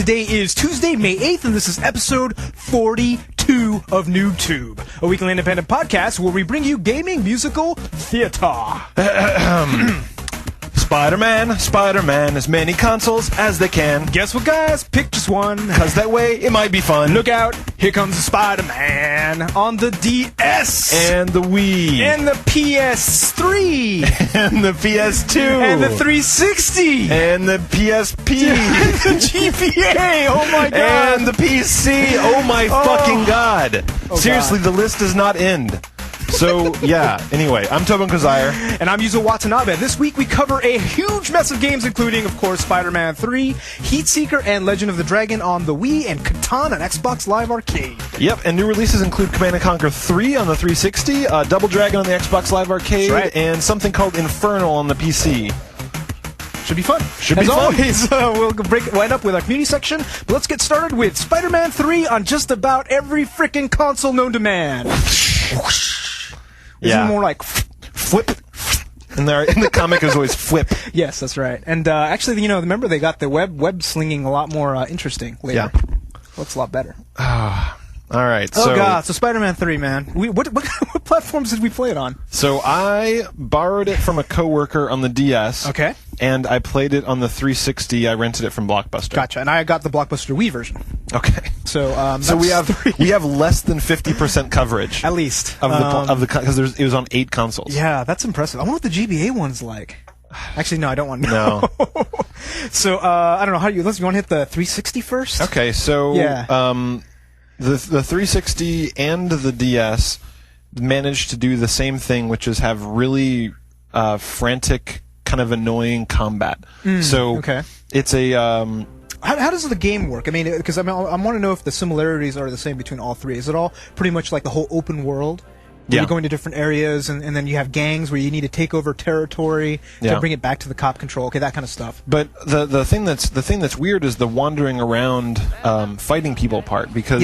Today is Tuesday, May 8th, and this is episode 42 of NooBTooB, a weekly independent podcast where we bring you gaming musical theater. Spider-Man, as many consoles as they can. Guess what, guys? Pick just one. Cause that way it might be fun. Look out, here comes Spider-Man on the DS. And the Wii. And the PS3. And the PS2. And the 360. And the PSP. And the GPA. Oh my god. And the PC. Oh my fucking god. Seriously, god. The list does not end. So, yeah. Anyway, I'm Tobin and And I'm Yuzo Watanabe. This week we cover a huge mess of games, including, of course, Spider-Man 3, Heatseeker and Legend of the Dragon on the Wii, and Catan on Xbox Live Arcade. Yep, and new releases include Command & Conquer 3 on the 360, Double Dragon on the Xbox Live Arcade, right. and something called Infernal on the PC. Should be fun. Should be As fun. always, we'll wind up with our community section, but let's get started with Spider-Man 3 on just about every frickin' console known to man. Isn't it more like flip? In the comic, is always flip. Yes, that's right. And actually, remember they got the web slinging a lot more interesting later. Yeah. Looks a lot better. All right. Oh god! So Spider-Man 3, man. What platforms did we play it on? So I borrowed it from a coworker on the DS. Okay. And I played it on the 360. I rented it from Blockbuster. Gotcha. And I got the Blockbuster Wii version. Okay. So we have less than 50% coverage at least of the because it was on 8 consoles. Yeah, that's impressive. I wonder what the GBA one's like. Actually, no, I don't want to know. No. So I don't know how you want to hit the 360 first. Okay. So yeah. The 360 and the DS managed to do the same thing, which is have really frantic, kind of annoying combat. So it's a how does the game work? I mean, because I want to know if the similarities are the same between all three. Is it all pretty much like the whole open world? Where you go into different areas, and then you have gangs where you need to take over territory to bring it back to the cop control. Okay, that kind of stuff. But the thing that's weird is the wandering around, fighting people part, because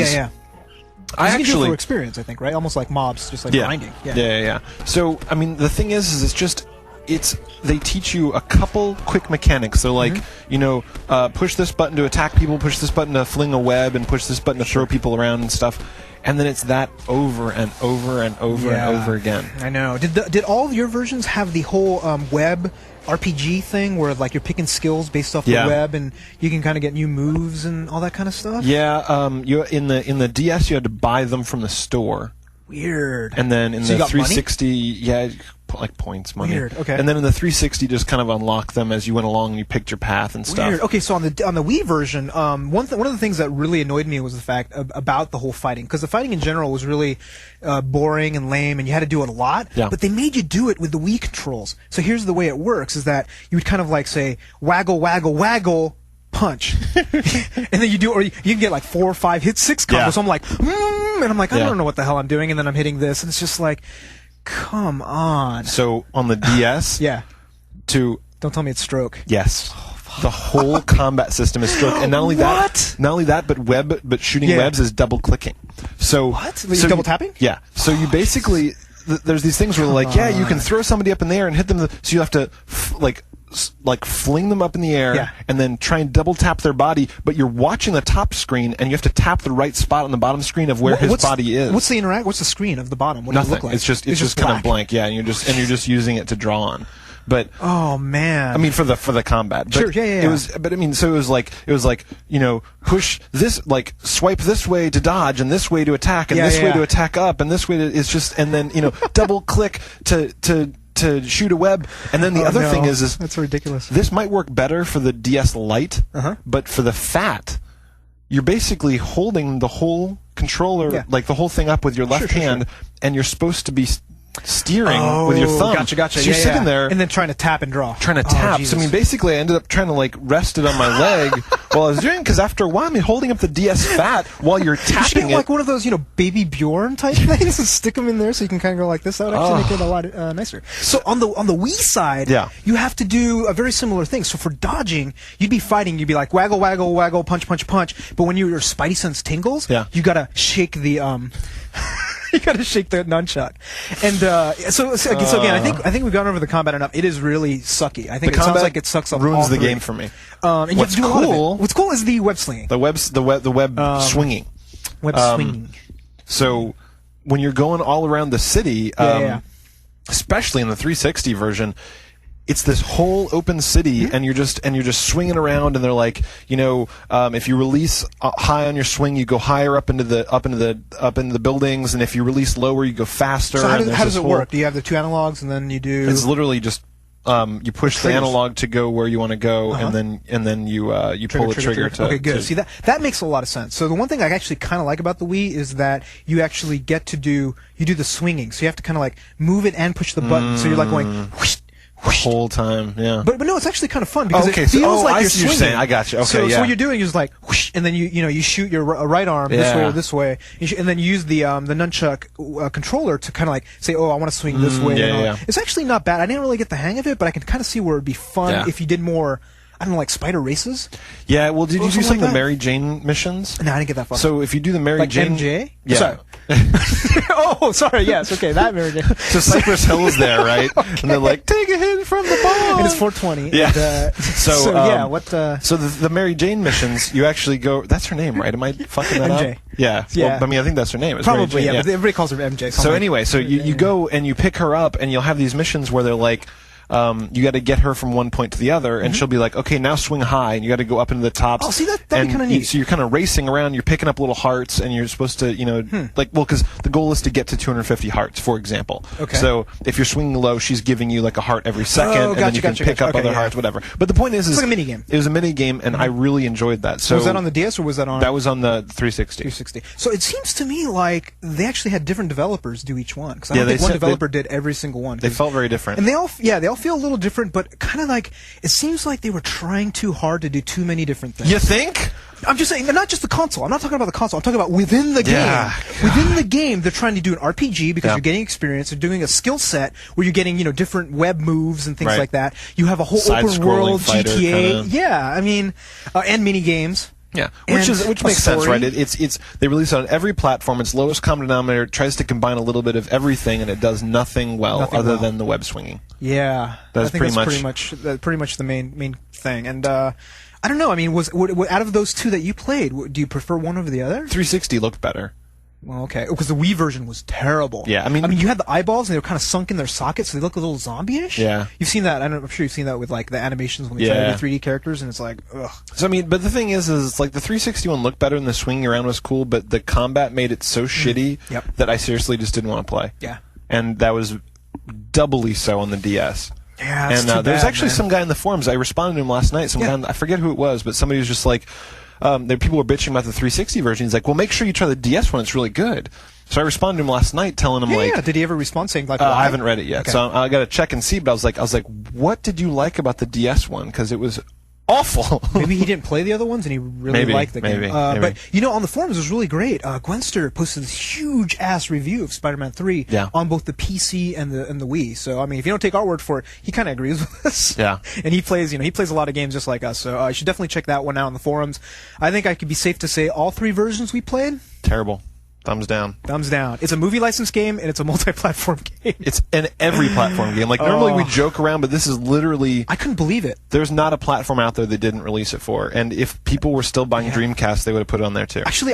I actually do it for experience, I think, right? Almost like mobs, just like grinding. Yeah. So I mean, the thing is they teach you a couple quick mechanics. They're like, push this button to attack people, push this button to fling a web, and push this button to throw people around and stuff. And then it's that over and over and over and over again. I know. Did all your versions have the whole web RPG thing where like you're picking skills based off the web and you can kind of get new moves and all that kind of stuff? Yeah. You in the DS you had to buy them from the store. Weird. And then in the 360, like points, money. Weird. Okay. And then in the 360, just kind of unlock them as you went along and you picked your path and stuff. Weird. Okay, so on the Wii version, one of the things that really annoyed me was the fact about the whole fighting, because the fighting in general was really boring and lame, and you had to do it a lot. Yeah. But they made you do it with the Wii controls. So here's the way it works: is that you would kind of like say waggle, waggle, waggle. Punch, and then you do, or you can get like 4 or 5 hit 6 combos. Yeah. So I'm like, and I'm like, I don't know what the hell I'm doing, and then I'm hitting this, and it's just like, come on. So on the DS, don't tell me it's stroke. Yes. The whole combat system is stroke, and not only that, but shooting webs is double clicking. So what? So double tapping? Yeah. So you basically there's these things where like you can throw somebody up in the air and hit them. So you have to like fling them up in the air and then try and double tap their body, but you're watching the top screen and you have to tap the right spot on the bottom screen of where his body is. What's the screen of the bottom? What Nothing. Does it look like? It's just kind of blank. Yeah, and you're just using it to draw on. But oh man, I mean for the combat. But sure, yeah. It was, but I mean, so it was like push this, like swipe this way to dodge and this way to attack and this way to attack up and this way to it's just and then double click to shoot a web, and then the other thing is that's ridiculous. This might work better for the DS Lite, but for the Fat, you're basically holding the whole controller, like the whole thing up with your left hand, and you're supposed to be steering with your thumb. Gotcha. So you're sitting there and then trying to tap and draw. Trying to tap. So I mean, basically, I ended up trying to like rest it on my leg while I was doing, because after a while, I mean, holding up the DS Fat while you're tapping you should get like one of those, Baby Bjorn type things and stick them in there so you can kind of go like this. That would actually make it a lot nicer. So on the Wii side, you have to do a very similar thing. So for dodging, you'd be fighting, you'd be like waggle, waggle, waggle, punch, punch, punch. But when your Spidey sense tingles, you gotta shake the You gotta shake the nunchuck. And so again, I think we've gone over the combat enough. It is really sucky. I think it sounds like it sucks up ruins all the three. game for me. And What's you have to do a lot cool? of it. What's cool is the web slinging. The web swinging. Web swinging. So when you're going all around the city, especially in the 360 version, it's this whole open city, and you're just swinging around, and they're like, if you release high on your swing, you go higher up into the buildings, and if you release lower, you go faster. So how does it work? Do you have the two analogs, and then you do? It's literally just you push the analog to go where you want to go, and then you pull the trigger to. Okay, good. See, that makes a lot of sense. So the one thing I actually kind of like about the Wii is that you actually get to do the swinging. So you have to kind of like move it and push the button. So you're like going whoosh, the whole time, yeah. But no, it's actually kind of fun because it feels like you're swinging. Saying. I got you. Okay, so what you're doing is like whoosh, and then you shoot your right arm this way or this way, and then you use the nunchuck controller to kind of like say, I want to swing this way. It's actually not bad. I didn't really get the hang of it, but I can kind of see where it'd be fun if you did more. I don't know, like spider races. Yeah, well, did you do some of the Mary Jane missions? No, I didn't get that far. So if you do the Mary Jane, MJ? Yeah. Sorry. Sorry. Yes. Okay, that Mary Jane. So Cypress Hill's there, right? Okay. And they're like, take a hit from the ball. And it's 420. Yeah. And, So the Mary Jane missions, you actually go. That's her name, right? Am I fucking that MJ. up? Yeah. Well, I mean, I think that's her name. It's probably. Mary Jane, But everybody calls her MJ. So anyway, you go and you pick her up, and you'll have these missions where they're like. You got to get her from one point to the other, and she'll be like, "Okay, now swing high," and you got to go up into the tops. Oh, see, that'd be kind of neat. So you're kind of racing around. You're picking up little hearts, and you're supposed to, because the goal is to get to 250 hearts, for example. Okay. So if you're swinging low, she's giving you like a heart every second, and then you can pick up other hearts, whatever. But the point is, it's like a mini game. It was a mini game, and I really enjoyed that. So was that on the DS or was that on? That was on the 360. 360. So it seems to me like they actually had different developers do each one, because I don't think one developer did every single one. They felt very different, and they all feel a little different. But kind of like, it seems like they were trying too hard to do too many different things. You think? I'm just saying, not just the console. I'm not talking about the console. I'm talking about within the game. Yeah. Within the game, they're trying to do an RPG because you're getting experience. They're doing a skill set where you're getting, different web moves and things like that. You have a whole open world GTA. Yeah, I mean, and mini games. Yeah, which makes sense, right? It's they release it on every platform. Its lowest common denominator tries to combine a little bit of everything, and it does nothing other than the web swinging. Yeah, that's pretty much the main thing. And I don't know. I mean, was out of those two that you played, do you prefer one over the other? 360 looked better. Well, okay, because the Wii version was terrible. Yeah, I mean, you had the eyeballs and they were kind of sunk in their sockets, so they look a little zombie-ish. Yeah, you've seen that. I'm sure you've seen that with like the animations when they try to do 3D characters, and it's like, ugh. So I mean, but the thing is it's like the 360 one looked better, and the swinging around was cool, but the combat made it so shitty that I seriously just didn't want to play. Yeah, and that was doubly so on the DS. Yeah, and there's actually some guy in the forums. I responded to him last night. Some guy, I forget who it was, but somebody was just like. People were bitching about the 360 version. He's like, well, make sure you try the DS one. It's really good. So I responded to him last night telling him, yeah, did he ever respond saying, like, why? I haven't read it yet. Okay. So I got to check and see. But I was like, what did you like about the DS one? Because it was awful. Maybe he didn't play the other ones and he really liked the game. Maybe. But, on the forums it was really great. Gwenster posted this huge-ass review of Spider-Man 3 on both the PC and the Wii. So, I mean, if you don't take our word for it, he kind of agrees with us. Yeah. And he plays a lot of games just like us. So you should definitely check that one out on the forums. I think I could be safe to say all three versions we played. Terrible. Thumbs down. Thumbs down. It's a movie license game, and it's a multi-platform game. It's an every platform game. Like, normally we joke around, but this is literally... I couldn't believe it. There's not a platform out there they didn't release it for. And if people were still buying Dreamcast, they would have put it on there, too. Actually,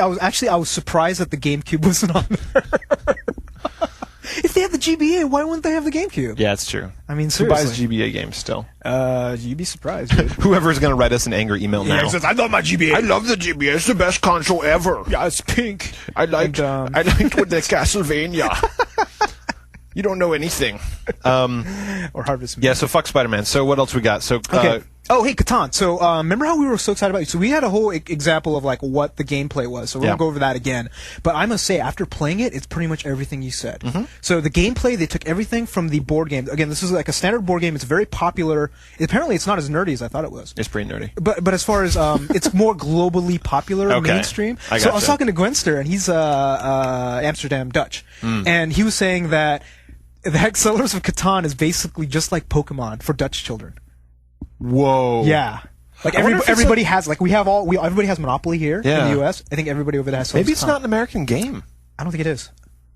I was surprised that the GameCube wasn't on there. If they have the GBA, why wouldn't they have the GameCube? Yeah, it's true. I mean, seriously. Who buys GBA games still? You'd be surprised, dude. Whoever's going to write us an angry email now. He says, I love my GBA. I love the GBA. It's the best console ever. Yeah, it's pink. I liked with the Castlevania. You don't know anything. Or Harvest Moon. Yeah, so fuck Spider-Man. So what else we got? So okay. Hey, Catan. So remember how we were so excited about it? So we had a whole example of like what the gameplay was. So we're going to go over that again. But I must say, after playing it, it's pretty much everything you said. Mm-hmm. So the gameplay, they took everything from the board game. Again, this is like a standard board game. It's very popular. Apparently, it's not as nerdy as I thought it was. It's pretty nerdy. But as far as it's more globally popular, mainstream. So I was talking to Gwenster, and he's Amsterdam Dutch. And he was saying that the Heatseekers of Catan is basically just like Pokemon for Dutch children. Whoa. Yeah. Like everybody has everybody has Monopoly here in the US. I think everybody over there has Maybe it's not an American game. I don't think it is.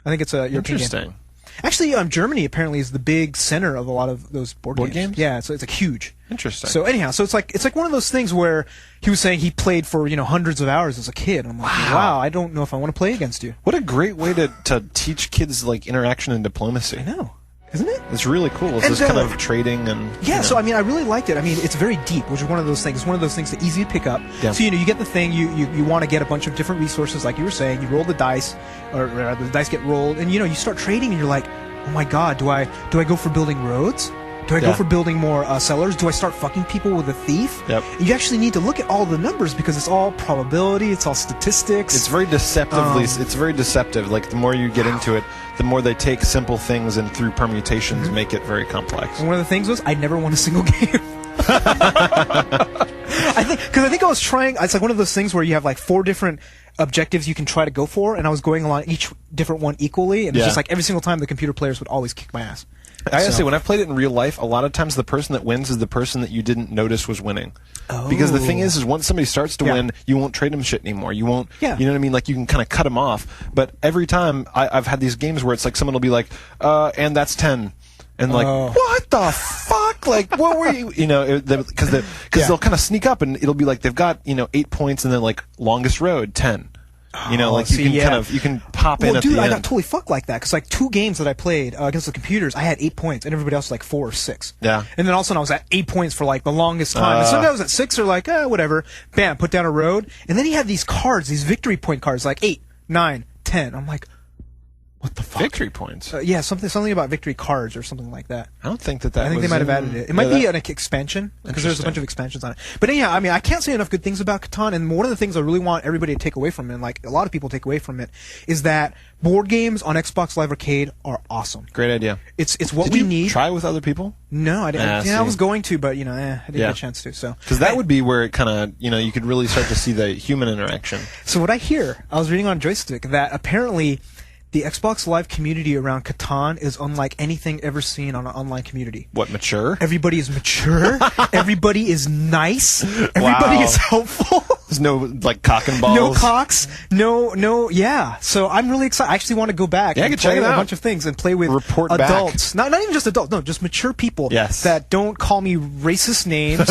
I think it's a European game. Interesting. Actually, Germany apparently is the big center of a lot of those board games. Yeah, so it's like huge. Interesting. So anyhow, so it's like one of those things where he was saying he played for hundreds of hours as a kid. And I'm like, wow, I don't know if I want to play against you. What a great way to teach kids like interaction and diplomacy. I know. Isn't it? It's really cool. It's this kind of trading and... Yeah, so I mean, I really liked it. I mean, it's very deep, which is one of those things. It's one of those things that's easy to pick up. Yeah. So, you get the thing, you want to get a bunch of different resources, like you were saying. You roll the dice, or the dice get rolled, and, you start trading, and you're like, oh my god, do I go for building roads? Do I go for building more cellars? Do I start fucking people with a thief? Yep. You actually need to look at all the numbers because it's all probability, it's all statistics. It's very deceptively. It's very deceptive. Like the more you get into it, the more they take simple things and through permutations make it very complex. And one of the things was I never won a single game. I think I was trying. It's like one of those things where you have like 4 different objectives you can try to go for, and I was going along each different one equally, and it's just like every single time the computer players would always kick my ass. I gotta say, when I've played it in real life, a lot of times the person that wins is the person that you didn't notice was winning. Oh. Because the thing is once somebody starts to win, you won't trade them shit anymore. You won't, you know what I mean? Like, you can kind of cut them off. But every time, I've had these games where it's like someone will be like, and that's 10. And like, what the fuck? Like, what were you? Because they'll kind of sneak up and it'll be like they've got 8 points and then like longest road 10. You can pop in at the end. I got totally fucked like that because like 2 games that I played against the computers, I had 8 points and everybody else was like 4 or 6. Yeah. And then all of a sudden I was at 8 points for like the longest time. And sometimes I was at 6 or like whatever. Bam, put down a road. And then he had these cards, these victory point cards, like 8, 9, 10. I'm like, what the fuck? Victory points? Yeah, something about victory cards or something like that. I don't think that I think they might have added it. It might be an expansion because there's a bunch of expansions on it. But anyhow, I mean, I can't say enough good things about Catan. And one of the things I really want everybody to take away from it, and like a lot of people take away from it, is that board games on Xbox Live Arcade are awesome. Great idea. It's what we need. Did you try with other people? No, I didn't. I was going to, but I didn't get a chance to. So because that would be where it kind of you could really start to see the human interaction. So what I hear, I was reading on Joystick that apparently the Xbox Live community around Catan is unlike anything ever seen on an online community. What, mature? Everybody is mature. Everybody is nice. Everybody is helpful. There's no, like, cock and balls. No cocks. No, yeah. So I'm really excited. I actually want to go back and play a bunch of things and play with adults. Not even just adults. No, just mature people that don't call me racist names,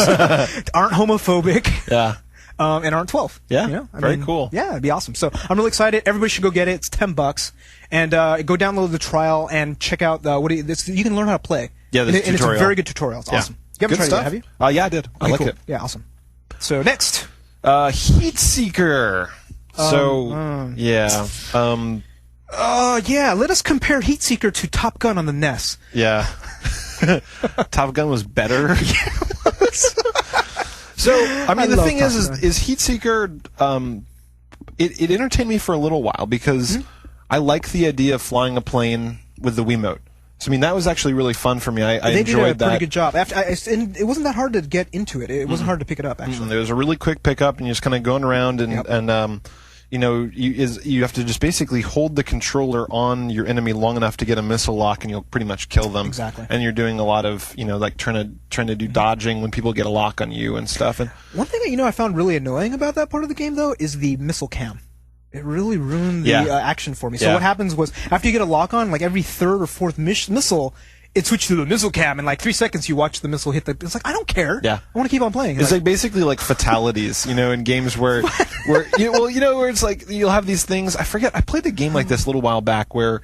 aren't homophobic. Yeah. And aren't 12. Yeah, very cool. Yeah, it'd be awesome. So I'm really excited. Everybody should go get it. It's $10, and go download the trial and check out you can learn how to play. Yeah, and it's a very good tutorial. It's awesome. You haven't tried it yet, have you? Yeah, I did. I like it. Yeah, awesome. So next, Heatseeker. Let us compare Heatseeker to Top Gun on the NES. Yeah. Top Gun was better. So, I mean, the thing is Heatseeker, it entertained me for a little while because I like the idea of flying a plane with the Wiimote. So, I mean, that was actually really fun for me. I enjoyed that. They did a pretty good job. And it wasn't that hard to get into it. It wasn't hard to pick it up, actually. It was a really quick pickup, and you're just kind of going around and you have to just basically hold the controller on your enemy long enough to get a missile lock, and you'll pretty much kill them. Exactly. And you're doing a lot of like trying to do dodging when people get a lock on you and stuff. And one thing that I found really annoying about that part of the game though is the missile cam. It really ruined the action for me. So what happens was after you get a lock on, like every 3rd or 4th missile, it switched to the missile cam, and like 3 seconds you watch the missile hit the. It's like I don't care. Yeah, I want to keep on playing. It's like basically like fatalities, in games where where it's like you'll have these things. I forget. I played a game like this a little while back where,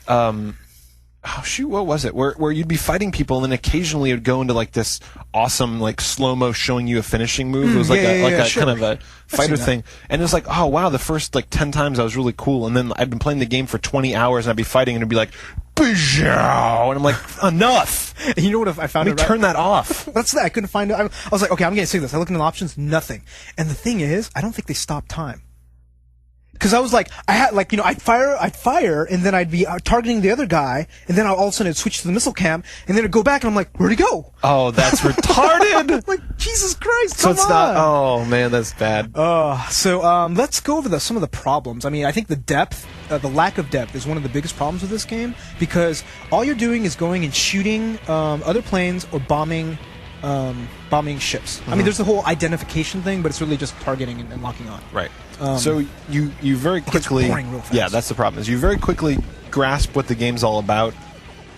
what was it? Where you'd be fighting people, and then occasionally it would go into like this awesome like slow mo showing you a finishing move. It was like a kind of a fighter thing, and it was like, oh wow, the first like 10 times I was really cool, and then I'd been playing the game for 20 hours, and I'd be fighting, and it'd be like. And I'm like, enough. And you know what I found? Let me turn that off. That's that. I couldn't find it. I was like, okay, I'm getting sick of this. I looked into the options, nothing. And the thing is, I don't think they stopped time. Because I was like, I'd fire, and then I'd be targeting the other guy, and then all of a sudden it'd switch to the missile cam, and then it'd go back, and I'm like, where'd he go? Oh, that's retarded! Like, Jesus Christ, come on! So it's not, oh man, that's bad. So let's go over some of the problems. I mean, I think the depth, the lack of depth is one of the biggest problems with this game, because all you're doing is going and shooting other planes or bombing ships. I mean, there's the whole identification thing, but it's really just targeting and locking on. Right. So you very quickly, it gets boring real fast. Yeah, that's the problem. Is you very quickly grasp what the game's all about,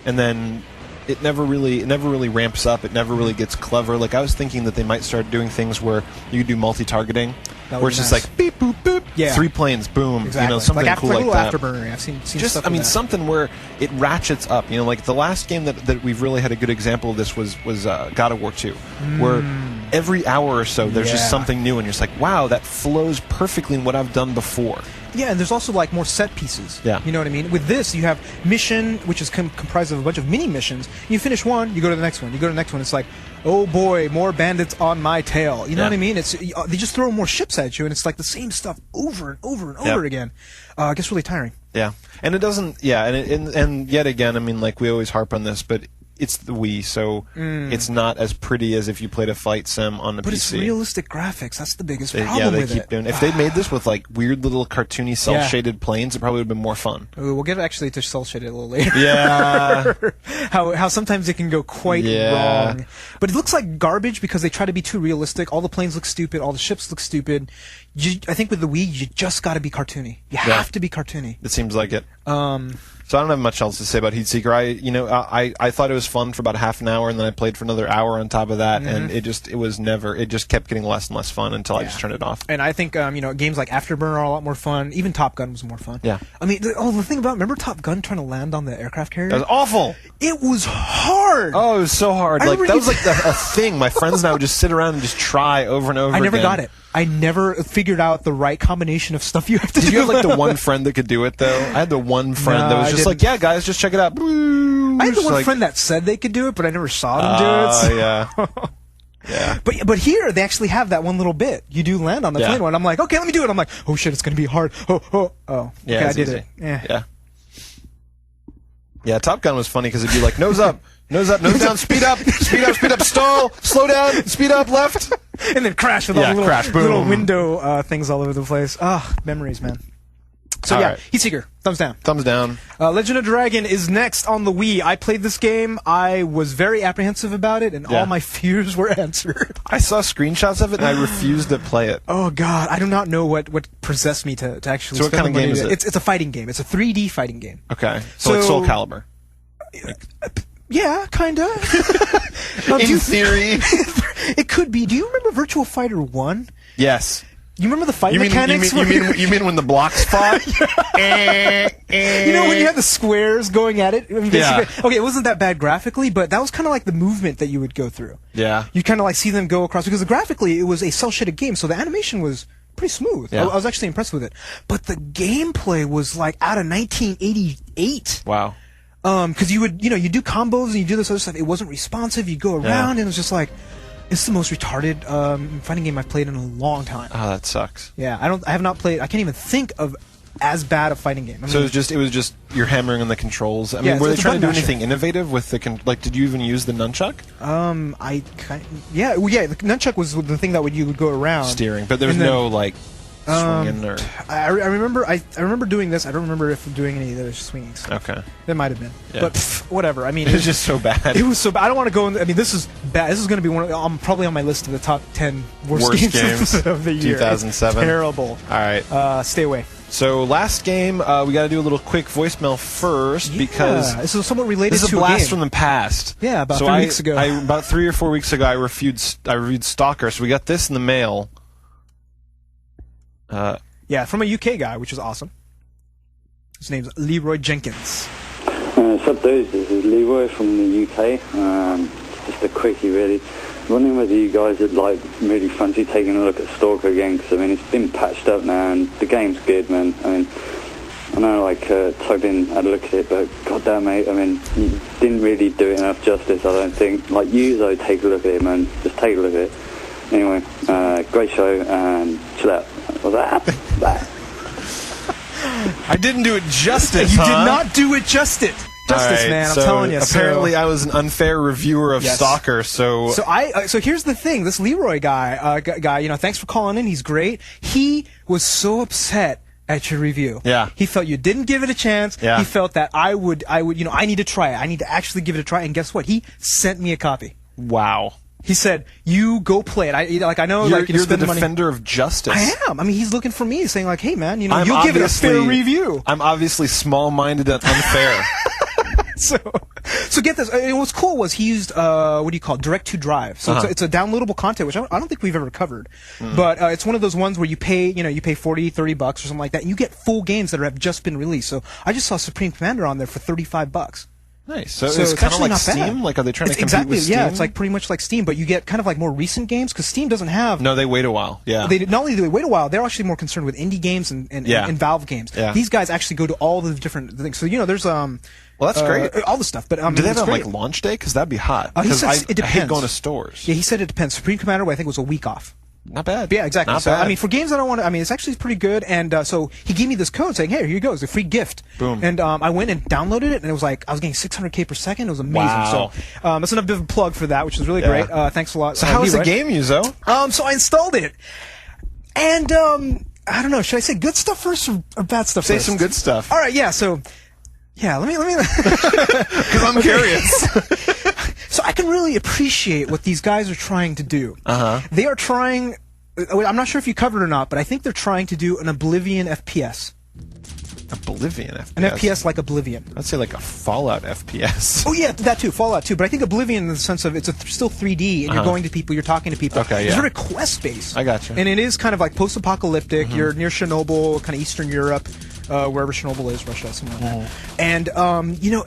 and then it never really ramps up. It never really gets clever. Like, I was thinking that they might start doing things where you could do multi-targeting, where it's just like beep boop boop, 3 planes, boom, exactly. something like cool like that. Afterburner. I've seen just stuff like that. something where it ratchets up. Like the last game that we've really had a good example of this was God of War 2, where every hour or so there's just something new, and you're just like, wow, that flows perfectly in what I've done before. Yeah, and there's also like more set pieces. Yeah. You know what I mean? With this, you have mission, which is comprised of a bunch of mini missions. You finish one, you go to the next one. You go to the next one. It's like, oh boy, more bandits on my tail. You know what I mean? They just throw more ships at you, and it's like the same stuff over and over and over again. It gets really tiring. Yeah, and it doesn't. Yeah, and yet again, I mean, like we always harp on this, but it's the Wii, so it's not as pretty as if you played a fight sim on the PC. But it's realistic graphics. That's the biggest problem with it. Yeah, they keep doing it. If they'd made this with like weird little cartoony cel-shaded planes, it probably would have been more fun. We'll get actually to cel-shaded a little later. Yeah. how sometimes it can go quite wrong. But it looks like garbage because they try to be too realistic. All the planes look stupid. All the ships look stupid. I think with the Wii, you just got to be cartoony. You have to be cartoony. It seems like it. So I don't have much else to say about Heatseeker. I thought it was fun for about half an hour, and then I played for another hour on top of that, and it just kept getting less and less fun until I just turned it off. And I think games like Afterburner are a lot more fun. Even Top Gun was more fun. Yeah. I mean, the thing about, remember Top Gun trying to land on the aircraft carrier? That was awful. It was hard. Oh, it was so hard. That was like a thing. My friends and I would just sit around and just try over and over again. I never got it. I never figured out the right combination of stuff you have to do. Did you have like the one friend that could do it though? I had the one friend that was just like, yeah, guys, just check it out. I had the one friend that said they could do it, but I never saw them do it. So. Yeah. Yeah. But here they actually have that one little bit. You do land on the plane one. I'm like, okay, let me do it. I'm like, oh shit, it's gonna be hard. Oh. Yeah, okay, I did easy. it. Yeah. Yeah, Top Gun was funny because it'd be like, nose up, nose down, speed up, stall, slow down, speed up, left. And then crash with all the little window things all over the place. Memories, man. So Heatseeker, thumbs down. Thumbs down. Legend of Dragon is next on the Wii. I played this game. I was very apprehensive about it, and all my fears were answered. I saw screenshots of it, and I refused to play it. Oh God, I do not know what possessed me to actually. So what kind of game is it? It's a fighting game. It's a 3D fighting game. Okay, so like Soul Calibur. Yeah, kinda. In theory, it could be. Do you remember Virtua Fighter 1? Yes. You remember the fight mechanics? You mean when the blocks fought? You know, when you had the squares going at it? Okay, it wasn't that bad graphically, but that was kind of like the movement that you would go through. Yeah. You kind of like see them go across, because graphically it was a cell-shaded game, so the animation was pretty smooth. Yeah. I was actually impressed with it. But the gameplay was like out of 1988. Wow. Because you would, you do combos and you do this other stuff. It wasn't responsive. You go around and it was just like, it's the most retarded fighting game I've played in a long time. Oh, that sucks. Yeah, I have not played. I can't even think of as bad a fighting game. So it was just you're hammering on the controls. I mean, were they trying to do anything innovative with the did you even use the nunchuck? The nunchuck was the thing that you would go around steering, but there was no swinging or. I remember doing this. I don't remember if doing any of those swings. Okay, that might have been, but whatever. I mean, it was just so bad. It was so bad. I don't want to go. I mean, this is bad. This is going to be probably on my list of the top 10 worst games of the year. 2007. It's terrible. All right, stay away. So last game, we got to do a little quick voicemail first because this is somewhat related. This is a blast from the past. Yeah, about 3 weeks ago. About 3 or 4 weeks ago, I reviewed Stalker. So we got this in the mail. From a UK guy, which is awesome. His name's Leroy Jenkins. What's up, dudes? This is Leroy from the UK. Just a quickie, really. Wondering whether you guys would really fancy taking a look at Stalker again, because I mean it's been patched up now and the game's good, man. I mean, I know Tobin had a look at it, but goddamn mate, I mean you didn't really do it enough justice, I don't think. Like Yuzo, take a look at it, man. Just take a look at it. Anyway, great show and chill out. Was that? Bye. I didn't do it justice. You did not do it justice. Right, man, I'm telling you. Apparently, I was an unfair reviewer of Stalker. So here's the thing. This Leroy guy, thanks for calling in. He's great. He was so upset at your review. Yeah. He felt you didn't give it a chance. Yeah. He felt that I would, I need to try it. I need to actually give it a try. And guess what? He sent me a copy. Wow. He said, "You go play it." I know, you're, like, you're the spend money. defender of justice. I am. I mean, he's looking for me, saying like, "Hey, man, you know, you'll give it a fair review." I'm obviously small-minded and unfair. So get this. What's cool was he used what do you call it? Direct to Drive. So it's a downloadable content, which I don't think we've ever covered. But it's one of those ones where you pay $40, $30 or something like that, and you get full games that have just been released. So I just saw Supreme Commander on there for $35. Nice. So it's kind of like Steam? Like, are they trying to compete with Steam? Yeah, it's like pretty much like Steam, but you get kind of like more recent games, because Steam doesn't have... No, they wait a while, yeah. Not only do they wait a while, they're actually more concerned with indie games and Valve games. Yeah. These guys actually go to all the different things. So, there's... Well, that's great. All the stuff, but... do they have like launch day? Because that'd be hot. He said it depends. I hate going to stores. Yeah, he said it depends. Supreme Commander, I think, was a week off. Not bad. But yeah, exactly. Not so, bad. I mean, for games I don't want to... I mean, it's actually pretty good, and so he gave me this code saying, hey, here you go. It's a free gift. Boom. And I went and downloaded it, and it was like, I was getting 600K per second. It was amazing. Wow. So that's another bit of a plug for that, which is really great. Thanks a lot. So how was the game, Yuzo? So I installed it, and I don't know, should I say good stuff first or bad stuff first? Say some good stuff. All right, yeah, so... Yeah, let me... Because I'm curious. So I can really appreciate what these guys are trying to do. They are trying... I'm not sure if you covered it or not, but I think they're trying to do an Oblivion FPS. Oblivion FPS? An FPS like Oblivion. I'd say like a Fallout FPS. Oh, yeah, that too. Fallout too. But I think Oblivion in the sense of it's still 3D, and you're going to people, you're talking to people. Okay, yeah. It's very quest-based. I got you. And it is kind of like post-apocalyptic. You're near Chernobyl, kind of Eastern Europe. Wherever Chernobyl is, Russia, something like that. And,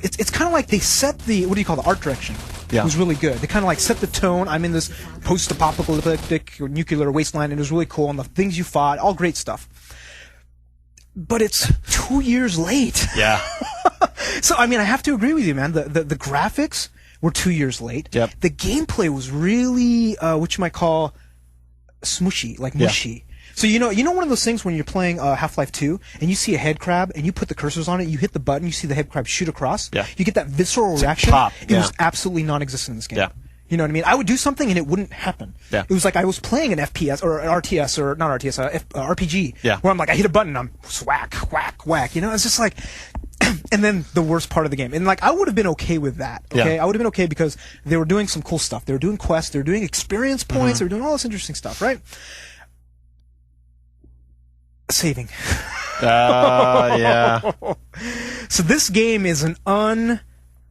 it's kind of like they set the, what do you call the art direction? Yeah. It was really good. They kind of like set the tone. I'm in this post-apocalyptic nuclear wasteland, and it was really cool, and the things you fought, all great stuff. But it's 2 years late. Yeah. So, I mean, I have to agree with you, man. The graphics were 2 years late. Yep. The gameplay was really, what you might call smushy, like mushy. Yeah. So you know one of those things when you're playing Half-Life 2 and you see a head crab and you put the cursors on it, you hit the button, you see the head crab shoot across. Yeah. You get that visceral reaction. Pop. It was absolutely non-existent in this game. Yeah. You know what I mean? I would do something and it wouldn't happen. Yeah. It was like I was playing an FPS or an RTS or not RTS, RPG. Yeah. Where I'm like I hit a button, and I'm whack, whack, whack. You know, it's just like. And then the worst part of the game. And like I would have been okay with that. Okay, I would have been okay because they were doing some cool stuff. They were doing quests. They were doing experience points. They were doing all this interesting stuff, right? Saving. Yeah. So this game is an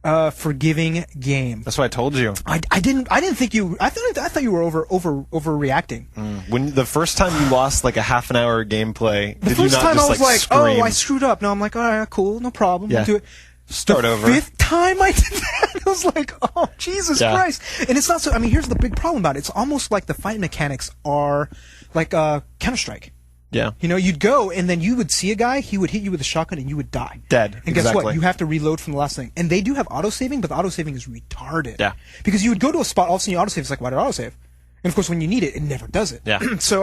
unforgiving game. That's what I told you. I didn't think you. I thought you were overreacting. When the first time you lost like a half an hour of gameplay, did you not just I was like, scream? oh, I screwed up. No, I'm like, all right, cool, no problem. Yeah. We'll do it. Start over. The fifth time I did that, I was like, oh, Jesus Christ. And it's not so. I mean, here's the big problem about it. It's almost like the fight mechanics are like Counter-Strike. Yeah. You know, you'd go, and then you would see a guy, he would hit you with a shotgun, and you would die. Dead. And guess what? You have to reload from the last thing. And they do have autosaving, but the autosaving is retarded. Yeah. Because you would go to a spot, all of a sudden you autosave, it's like, why did I autosave? And of course, when you need it, it never does it. Yeah. So,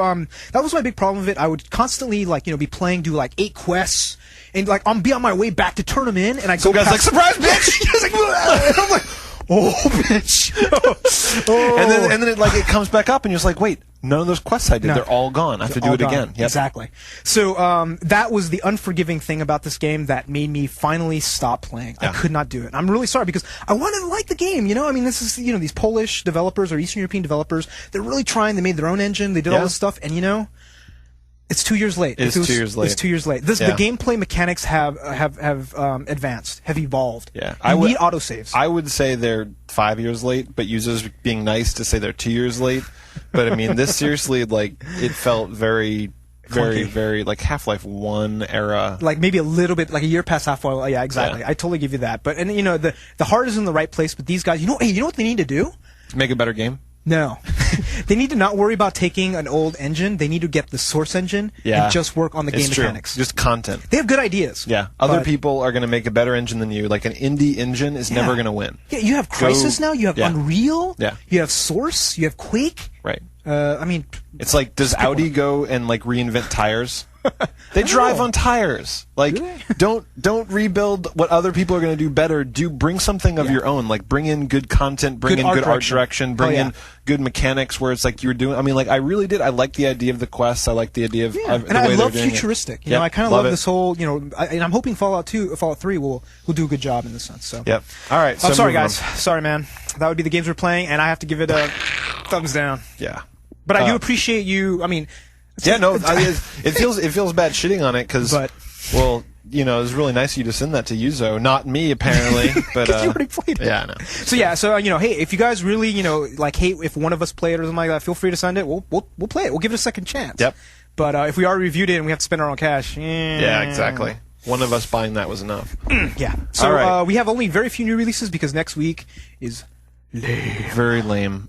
that was my big problem with it. I would constantly, like, be playing, do like 8 quests, and like, I'll be on my way back to turn them in, and I go guy's like, surprise, bitch! Like, and I'm like, oh, bitch. Oh. And then it comes back up, and you're just like, wait, none of those quests I did, they're all gone. I have to do it again. Yep. Exactly. So that was the unforgiving thing about this game that made me finally stop playing. I could not do it. I'm really sorry because I wanted to like the game. I mean, this is these Polish developers or Eastern European developers. They're really trying. They made their own engine. They did all this stuff, and it's 2 years late. It's 2 years late. It's 2 years late. The gameplay mechanics have advanced, have evolved. Yeah, you need autosaves. I would say they're 5 years late, but users being nice to say they're 2 years late. But I mean, this seriously, like, it felt very, very, very like Half-Life 1 era. Like maybe a little bit, like a year past Half-Life. Yeah, exactly. Yeah. I totally give you that. But the heart is in the right place. But these guys, you know what they need to do? Make a better game. No. They need to not worry about taking an old engine. They need to get the source engine and just work on the game mechanics. Just content. They have good ideas. Yeah. Other people are going to make a better engine than you. Like an indie engine is never going to win. Yeah, you have Crysis now. You have Unreal. Yeah. You have Source. You have Quake. Right. I mean... It's like, does Audi go and like reinvent tires? They drive on tires. Like, don't rebuild what other people are going to do better. Bring something of your own. Like, bring in good content, bring in good art direction, bring in good mechanics where it's like you were doing. I mean, like, I really did. I like the idea of the quests. I like the idea of the and way I love they're doing futuristic. I kind of love this whole. And I'm hoping Fallout 3 will do a good job in this sense. So. Yep. All right. So I'm sorry, guys. Sorry, man. That would be the games we're playing, and I have to give it a. Thumbs down. Yeah. But I do appreciate you. I mean, yeah, no, it feels bad shitting on it because, well, you know, it was really nice of you to send that to Yuzo, not me apparently, but you already played it. Yeah, I know. So you know, hey, if you guys really, you know, like hate if one of us play it or something like that, feel free to send it. We'll play it. We'll give it a second chance. Yep. But if we already reviewed it and we have to spend our own cash, yeah, exactly. One of us buying that was enough. Yeah. So right. We have only very few new releases because next week is lame. Very lame.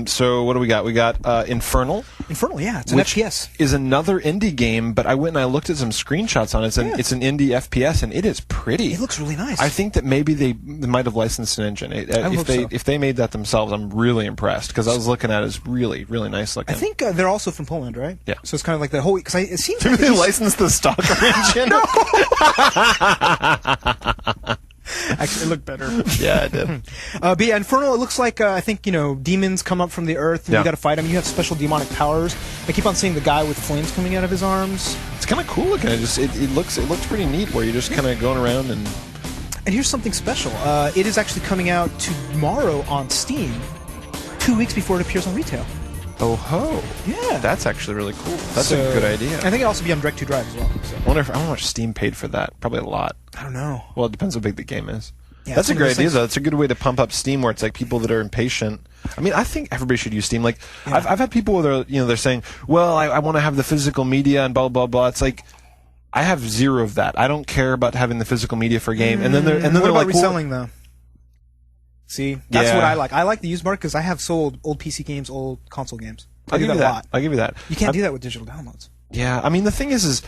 So what do we got? We got Infernal. Infernal, yeah, it's an which FPS. Is another indie game, but I went and I looked at some screenshots on it. It's an indie FPS, and it is pretty. It looks really nice. I think that maybe they might have licensed an engine. If they made that themselves, I'm really impressed because I was looking at it as really, really nice looking. I think they're also from Poland, right? Yeah. So it's kind of like the whole. Because it seems like they licensed the Stalker engine. No. Actually, it looked better. Yeah, it did. But yeah, Infernal, it looks like, I think, you know, demons come up from the earth, and you gotta fight them. You have special demonic powers. I keep on seeing the guy with flames coming out of his arms. It's kind of cool looking. It looks pretty neat where you're just kind of going around and... And here's something special. It is actually coming out tomorrow on Steam, 2 weeks before it appears on retail. Oh ho! Yeah, that's actually really cool. That's a good idea. I think it'll also be on Direct-to-Drive as well. So. I wonder how much Steam paid for that. Probably a lot. I don't know. Well, it depends how big the game is. Yeah, that's a great idea, though. It's a good way to pump up Steam, where it's like people that are impatient. I mean, I think everybody should use Steam. Like, I've had people where they're saying, "Well, I want to have the physical media and blah blah blah." It's like, I have zero of that. I don't care about having the physical media for a game. And then they're what about like, reselling though? See, that's what I like. I like the used market because I have sold old PC games, old console games. I'll give you that. I'll give you that. You can't do that with digital downloads. Yeah, I mean, the thing is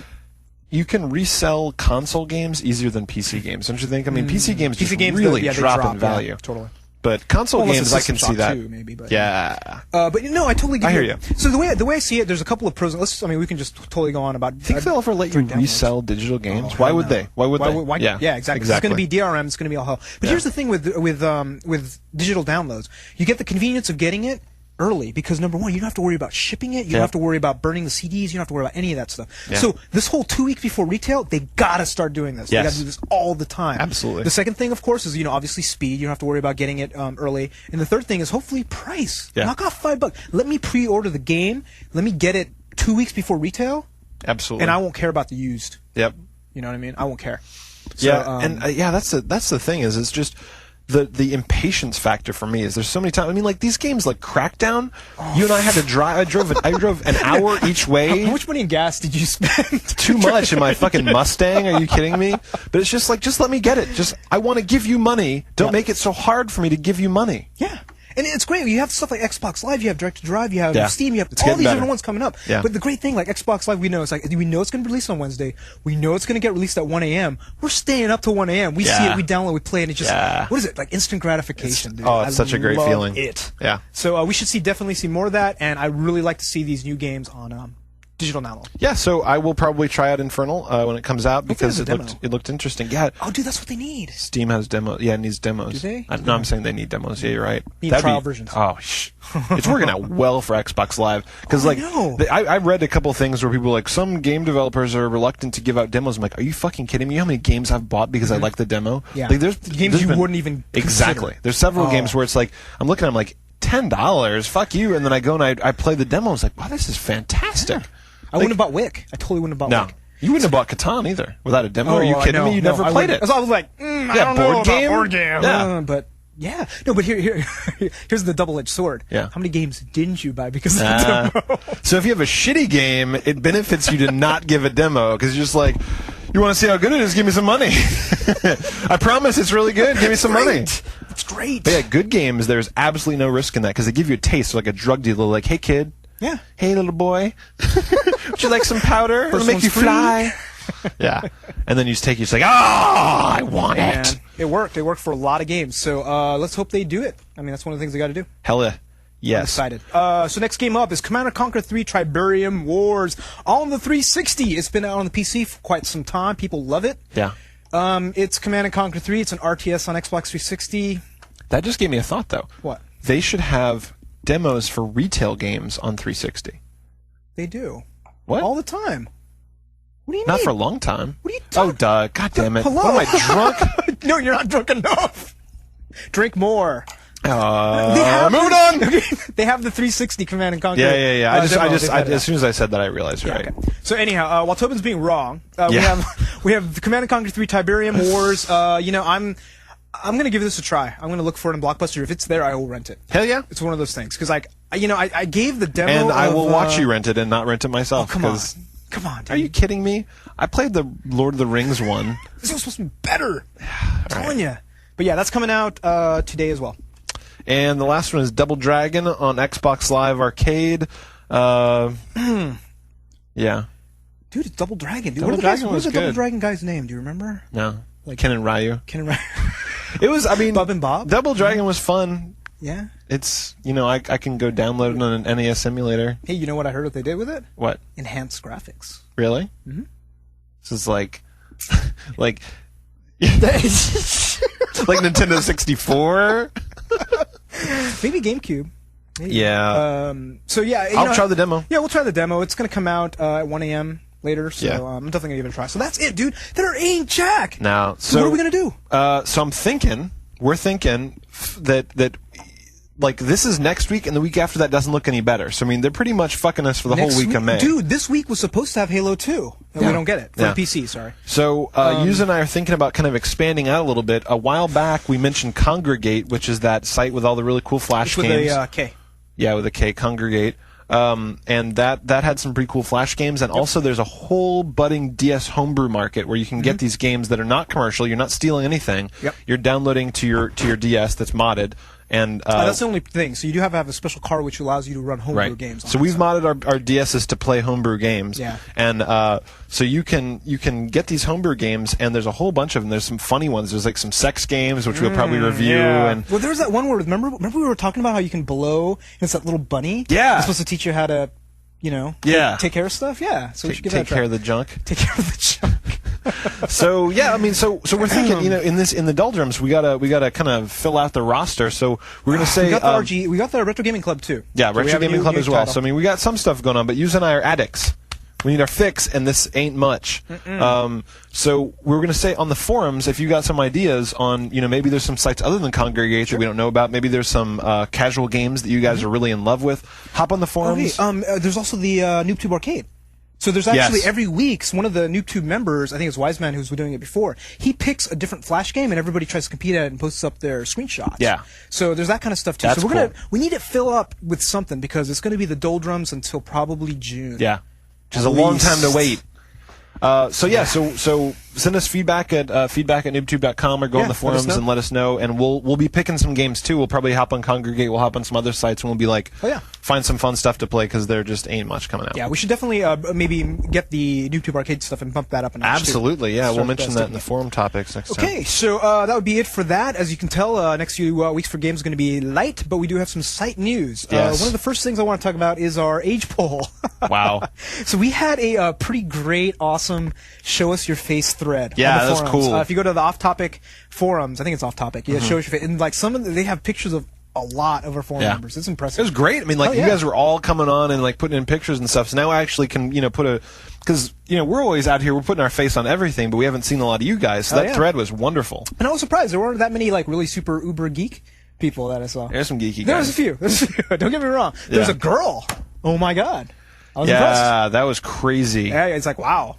you can resell console games easier than PC games, don't you think? I mean, PC games really drop in value. Yeah, totally. But console games, I can see that. Too, maybe, but, yeah. But no, I totally get I hear you. So the way I see it, there's a couple of pros. We can just totally go on about. Think they'll ever let you resell digital games? Why would they? Why would they? Yeah, exactly. It's going to be DRM. It's going to be all hell. But here's the thing with digital downloads, you get the convenience of getting it early because number one, you don't have to worry about shipping it. You don't have to worry about burning the CDs. You don't have to worry about any of that stuff. Yeah. So this whole 2 weeks before retail, they gotta start doing this. They gotta do this all the time. Absolutely. The second thing, of course, is obviously speed. You don't have to worry about getting it early. And the third thing is hopefully price. Yeah. Knock off $5. Let me pre-order the game. Let me get it 2 weeks before retail. Absolutely. And I won't care about the used. Yep. You know what I mean? I won't care. So, yeah, that's the thing is it's just. The impatience factor for me is there's so many times. I mean, like these games like Crackdown. You and I had to drive. I drove an hour each way. How much money in gas did you spend? Too much in my fucking Mustang. Are you kidding me? But it's just like, just let me get it. I want to give you money. Don't make it so hard for me to give you money. Yeah. And it's great. You have stuff like Xbox Live, you have Direct-to-Drive, you have Steam, you have all these different ones coming up. Yeah. But the great thing, like Xbox Live, we know it's going to be released on Wednesday. We know it's going to get released at 1 a.m. We're staying up till 1 a.m. We see it, we download, we play, and it just what is it? Like instant gratification, dude. It's such a great feeling. Yeah. So we should definitely see more of that, and I really like to see these new games on digital download. Yeah, so I will probably try out Infernal when it comes out because it looked interesting. Yeah. Oh, dude, that's what they need. Steam has demos. Yeah, it needs demos. Do they? No, I'm saying they need demos. Yeah, you're right. Need trial versions. Oh, it's working out well for Xbox Live because I read a couple things where people were like some game developers are reluctant to give out demos. I'm like, are you fucking kidding me? You know how many games I've bought because I like the demo? Yeah. Like, there's games you wouldn't even exactly. consider. There's several games where it's like I'm looking at them like $10. Fuck you, and then I go and I play the demo. I was like, wow, this is fantastic. Yeah. I wouldn't have bought Wick. I totally wouldn't have bought Wick. You wouldn't have bought Catan either without a demo. Are you kidding me? You never played it. So I was like, I don't know about board game. Yeah. But here's the double-edged sword. Yeah. How many games didn't you buy because of the demo? So if you have a shitty game, it benefits you to not give a demo because you're just like, you want to see how good it is? Give me some money. I promise it's really good. Give me some money. It's great. But yeah, good games, there's absolutely no risk in that because they give you a taste. Like a drug dealer, like, hey, kid. Yeah. Hey, little boy. Would you like some powder? It'll make you fly. Yeah. And then you just take it. You're just like, I want it. It worked. It worked for a lot of games. So let's hope they do it. I mean, that's one of the things they got to do. Hell yeah. Yes. I'm excited. So next game up is Command & Conquer 3 Triberium Wars on the 360. It's been out on the PC for quite some time. People love it. Yeah. It's Command & Conquer 3. It's an RTS on Xbox 360. That just gave me a thought, though. What? They should have demos for retail games on 360. They do. What? All the time. What do you mean? Not for a long time. What are you talking? Oh, duh. God damn it. Hello? What, am I drunk? No, you're not drunk enough. Drink more. Moving on. They have the 360 Command and Conquer. Yeah. As soon as I said that, I realized. Right. Okay. So anyhow, while Tobin's being wrong, we have the Command and Conquer 3 Tiberium Wars. I'm gonna give this a try. I'm gonna look for it in Blockbuster. If it's there, I will rent it. Hell yeah! It's one of those things because I gave the demo, and I will watch you rent it and not rent it myself. Come on, dude. Are you kidding me? I played the Lord of the Rings one. This was supposed to be better. I'm telling you. But yeah, that's coming out today as well. And the last one is Double Dragon on Xbox Live Arcade. Yeah. Dude, it's Double Dragon. Dude, Double Dragon was the good. Double Dragon guy's name? Do you remember? No. Ken and Ryu. It was, Bob and Bob? Double Dragon was fun. Yeah. It's, I can go download it on an NES emulator. Hey, you know what I heard what they did with it? What? Enhanced graphics. Really? Mm-hmm. This is like Nintendo 64? Maybe GameCube. Maybe. Yeah. I'll try the demo. Yeah, we'll try the demo. It's going to come out at 1 a.m. later, so I'm definitely going to give it a try. So that's it, dude. There ain't Jack. Now, so what are we going to do? So we're thinking that like this is next week, and the week after that doesn't look any better. So I mean, they're pretty much fucking us for the whole week of May. Dude, this week was supposed to have Halo 2, and we don't get it for the PC. Sorry. So Yuzo and I are thinking about kind of expanding out a little bit. A while back, we mentioned Congregate, which is that site with all the really cool Flash games. With a K. Yeah, with a K, Congregate. And that had some pretty cool Flash games, and also there's a whole budding DS homebrew market where you can get these games that are not commercial. You're not stealing anything. Yep. You're downloading to your DS that's modded, and that's the only thing. So you do have to have a special card which allows you to run homebrew games. So we've modded our DSs to play homebrew games. Yeah. And so you can get these homebrew games, and there's a whole bunch of them. There's some funny ones. There's like some sex games which we'll probably review. Yeah. And well, there was that one where remember we were talking about how you can blow, and it's that little bunny. Yeah. It's supposed to teach you how to, take care of stuff. Yeah. So we should give that a try. Take care of the junk. Take care of the junk. So yeah, I mean, so we're thinking, in the doldrums, we gotta kind of fill out the roster. So we're gonna say we got the Retro Gaming Club too. Yeah, Retro Gaming Club as well. So I mean, we got some stuff going on, but Yuzo and I are addicts. We need our fix, and this ain't much. So we're going to say on the forums, if you got some ideas on, maybe there's some sites other than Congregate that we don't know about. Maybe there's some casual games that you guys are really in love with. Hop on the forums. Okay. There's also the NooBTooB Arcade. So there's actually every week, one of the NooBTooB members, I think it's Wiseman who's doing it before, he picks a different Flash game and everybody tries to compete at it and posts up their screenshots. Yeah. So there's that kind of stuff too. That's so we need to fill up with something because it's going to be the doldrums until probably June. Yeah. Which is a long time to wait. So send us feedback at NooBTooB.com or go on the forums and let us know. And we'll be picking some games too. We'll probably hop on Congregate. We'll hop on some other sites, and we'll be like, find some fun stuff to play because there just ain't much coming out. Yeah, we should definitely maybe get the NooBTooB Arcade stuff and bump that up. Absolutely, yeah. We'll mention that in the forum topics next time. Okay, so that would be it for that. As you can tell, next few weeks for games are going to be light, but we do have some site news. Yes. One of the first things I want to talk about is our age poll. Wow. So we had a pretty great, awesome show us your face thread. Yeah, on the that's forums. cool. If you go to the off-topic forums, I think it's off-topic. Yeah, show us your face, and like they have pictures of a lot of our forum members. It's impressive. It was great. I mean, you guys were all coming on and like putting in pictures and stuff. So now I actually can, because we're always out here, we're putting our face on everything, but we haven't seen a lot of you guys. So that thread was wonderful. And I was surprised there weren't that many like really super uber geek people that I saw. There's some geeky guys. There was a few. Don't get me wrong. There was a girl. Oh my god. I was impressed. Yeah, that was crazy. Yeah, it's like wow.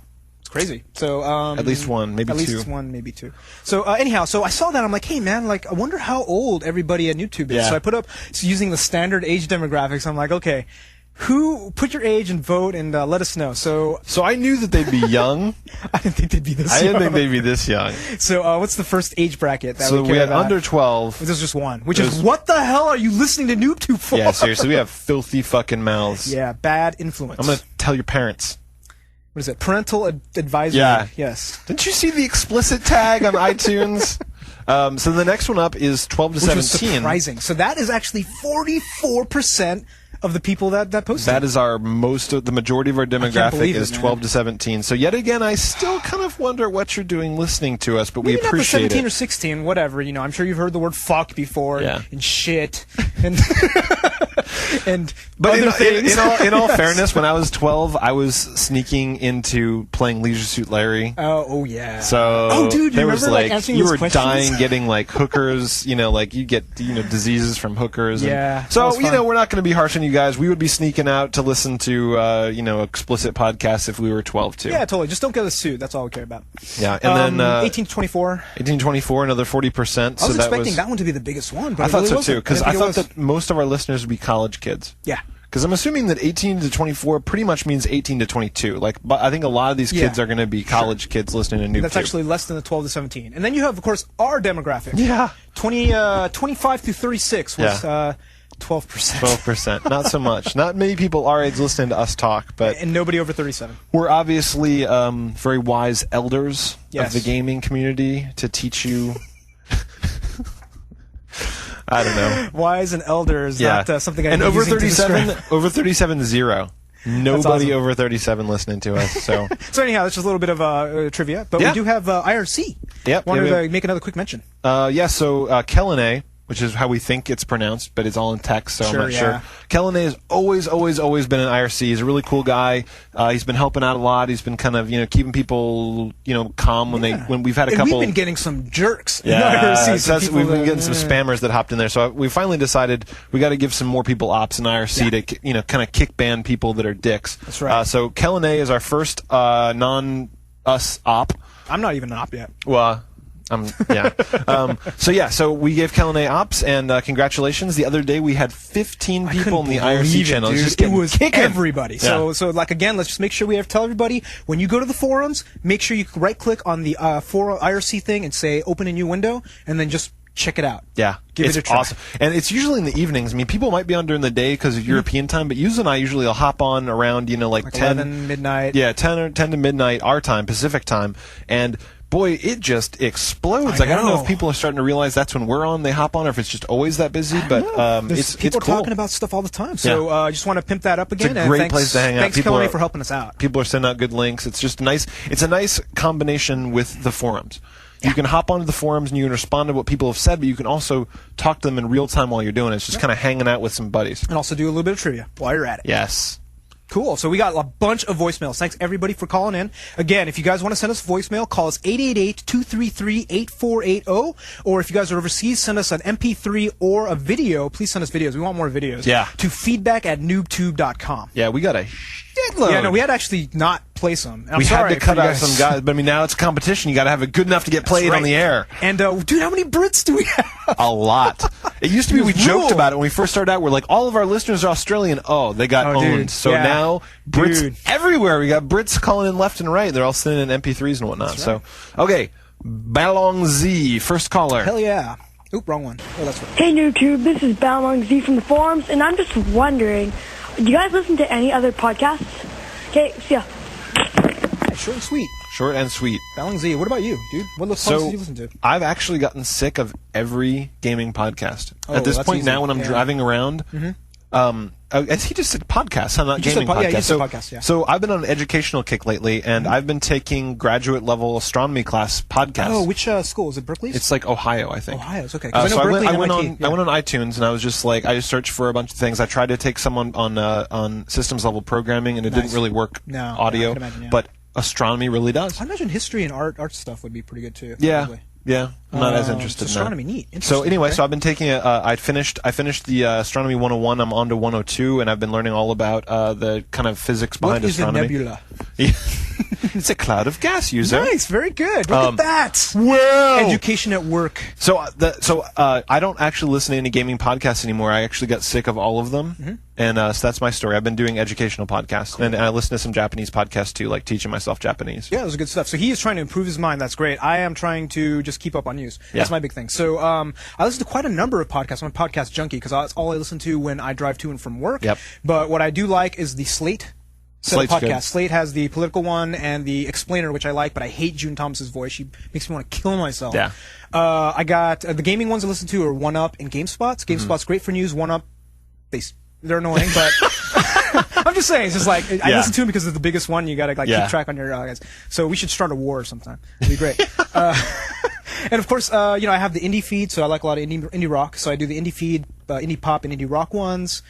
Crazy. So at least one, maybe two. At least one, maybe two. So anyhow, so I saw that. I'm like, hey man, like I wonder how old everybody at NooBTooB is. Yeah. So I put up using the standard age demographics. I'm like, okay, put your age and vote and let us know. So I knew that they'd be young. I didn't think they'd be this young. I didn't think they'd be this young. So what's the first age bracket that we had under 12. There's just one, which is what the hell are you listening to NooBTooB for? Yeah, seriously, we have filthy fucking mouths. Yeah, bad influence. I'm gonna tell your parents. What is it? Parental advisory. Yeah. Yes. Didn't you see the explicit tag on iTunes? So the next one up is 12 to 17. Which was surprising. So that is actually 44% of the people that posted. That is the majority of our demographic is 12 to 17. So yet again, I still kind of wonder what you're doing listening to us, but maybe we appreciate not the 17 it. or 16, whatever. I'm sure you've heard the word fuck before and shit. And But other things. in all fairness, when I was 12, I was sneaking into playing Leisure Suit Larry. Oh yeah. So dude, there remember, was like answering you those were questions? dying, getting like hookers. Like you get diseases from hookers. Yeah. So that was fun. we're not going to be harsh on you guys. We would be sneaking out to listen to explicit podcasts if we were 12 too. Yeah, totally. Just don't get a suit. That's all we care about. Yeah, and then 18 to 24. 18 to 24, another 40%. I was expecting that one to be the biggest one, but I thought really so wasn't. too, because I thought that that most of our listeners would be college kids. Yeah. Because I'm assuming that 18 to 24 pretty much means 18 to 22. But I think a lot of these kids are going to be college kids listening to NooBTooB. That's actually less than the 12 to 17. And then you have, of course, our demographic. Yeah. 25 through 36 was 12%. 12%. Not so much. Not many people our age listening to us talk, but and nobody over 37. We're obviously very wise elders of the gaming community to teach you. I don't know. Wise and elder is not something I and am over using 37, to describe. over 37, 0. Nobody awesome. over 37 listening to us. So anyhow, that's just a little bit of trivia. But we do have IRC. Yep. Wanted to make another quick mention. So Catan, which is how we think it's pronounced, but it's all in text, so I'm not sure. Catan has always been an IRC. He's a really cool guy. He's been helping out a lot. He's been kind of keeping people calm when we've had a couple. We've been getting some jerks. Yeah, in IRC, we've been getting some spammers that hopped in there. So we finally decided we got to give some more people ops in IRC to kind of kick ban people that are dicks. That's right. So Catan is our first non-us op. I'm not even an op yet. Well. So we gave Catan ops, and congratulations. The other day we had 15 people in the IRC channel. It was kicking. Everybody. Yeah. So again, let's just make sure we tell everybody, when you go to the forums, make sure you right click on the forum IRC thing and say open a new window, and then just check it out. Yeah, give it a try. Awesome. And it's usually in the evenings. I mean, people might be on during the day because of European time, but Yuzo and I usually will hop on around, like 10, 11 midnight. Yeah, 10 to midnight our time, Pacific time, and boy, it just explodes. I don't know if people are starting to realize that's when we're on, they hop on, or if it's just always that busy, but it's people cool. are talking about stuff all the time. So I just want to pimp that up again. It's a great place to hang out. Thanks, Catan, for helping us out. People are sending out good links. It's just it's a nice combination with the forums. You can hop onto the forums and you can respond to what people have said, but you can also talk to them in real time while you're doing it. It's just kind of hanging out with some buddies. And also do a little bit of trivia while you're at it. Yes. Cool. So we got a bunch of voicemails. Thanks, everybody, for calling in. Again, if you guys want to send us a voicemail, call us 888-233-8480. Or if you guys are overseas, send us an MP3 or a video. Please send us videos. We want more videos. Yeah. To feedback@NooBTooB.com. Yeah, we got a shitload. Yeah, no, we had to actually not play some. We had to cut out some guys, but I mean, now it's competition. You got to have it good enough to get played on the air. And dude, how many Brits do we have? A lot. It used to be we joked about it when we first started out. We're like, all of our listeners are Australian. Oh, they got owned. Dude. So now Brits everywhere. We got Brits calling in left and right. They're all sending in MP3s and whatnot. So okay, Balong Z, first caller. Hell yeah. Oop, wrong one. Oh, that's right. Hey NooBTooB, this is Balong Z from the forums, and I'm just wondering, do you guys listen to any other podcasts? Okay, see ya. Short and sweet. Short and sweet. Balong Z, what about you, dude? What podcasts do you listen to? I've actually gotten sick of every gaming podcast. Oh, At this point easy. now, when I'm driving around, he just said podcasts. I'm not gaming podcasts. Yeah, you said podcasts, yeah. So I've been on an educational kick lately, and I've been taking graduate level astronomy class podcasts. Oh, which school is it? Berkeley's? It's like Ohio, I think. Ohio's okay. So I went on Yeah. I went on iTunes, and I was just like, I just searched for a bunch of things. I tried to take some on systems level programming, and it didn't really work. Audio, I can imagine, but astronomy really does. I imagine history and art stuff would be pretty good too. Yeah. Probably. Yeah, I'm not as interested in astronomy, that. neat. So anyway, so I've been taking I finished the astronomy 101. I'm on to 102, and I've been learning all about the kind of physics behind astronomy. What is a nebula? It's a cloud of gas, Yuzo. Nice, very good. Look at that. Whoa! Education at work. So I don't actually listen to any gaming podcasts anymore. I actually got sick of all of them, and so that's my story. I've been doing educational podcasts, and I listen to some Japanese podcasts too, like teaching myself Japanese. Yeah, those are good stuff. So he is trying to improve his mind. That's great. I am trying to just keep up on news. That's my big thing. So I listen to quite a number of podcasts. I'm a podcast junkie because that's all I listen to when I drive to and from work. Yep. But what I do like is the Slate Slate's podcast. good. Slate has the political one and the explainer, which I like, but I hate June Thomas's voice. She makes me want to kill myself. Yeah. I got the gaming ones I listen to are One Up and GameSpot's. GameSpot's great for news. One Up, they're annoying, but I'm just saying. It's just like I listen to them because they're the biggest one. You gotta keep track on your guys. So we should start a war sometime. It'd be great. And of course, I have the indie feed, so I like a lot of indie rock. So I do the indie feed, indie pop, and indie rock ones.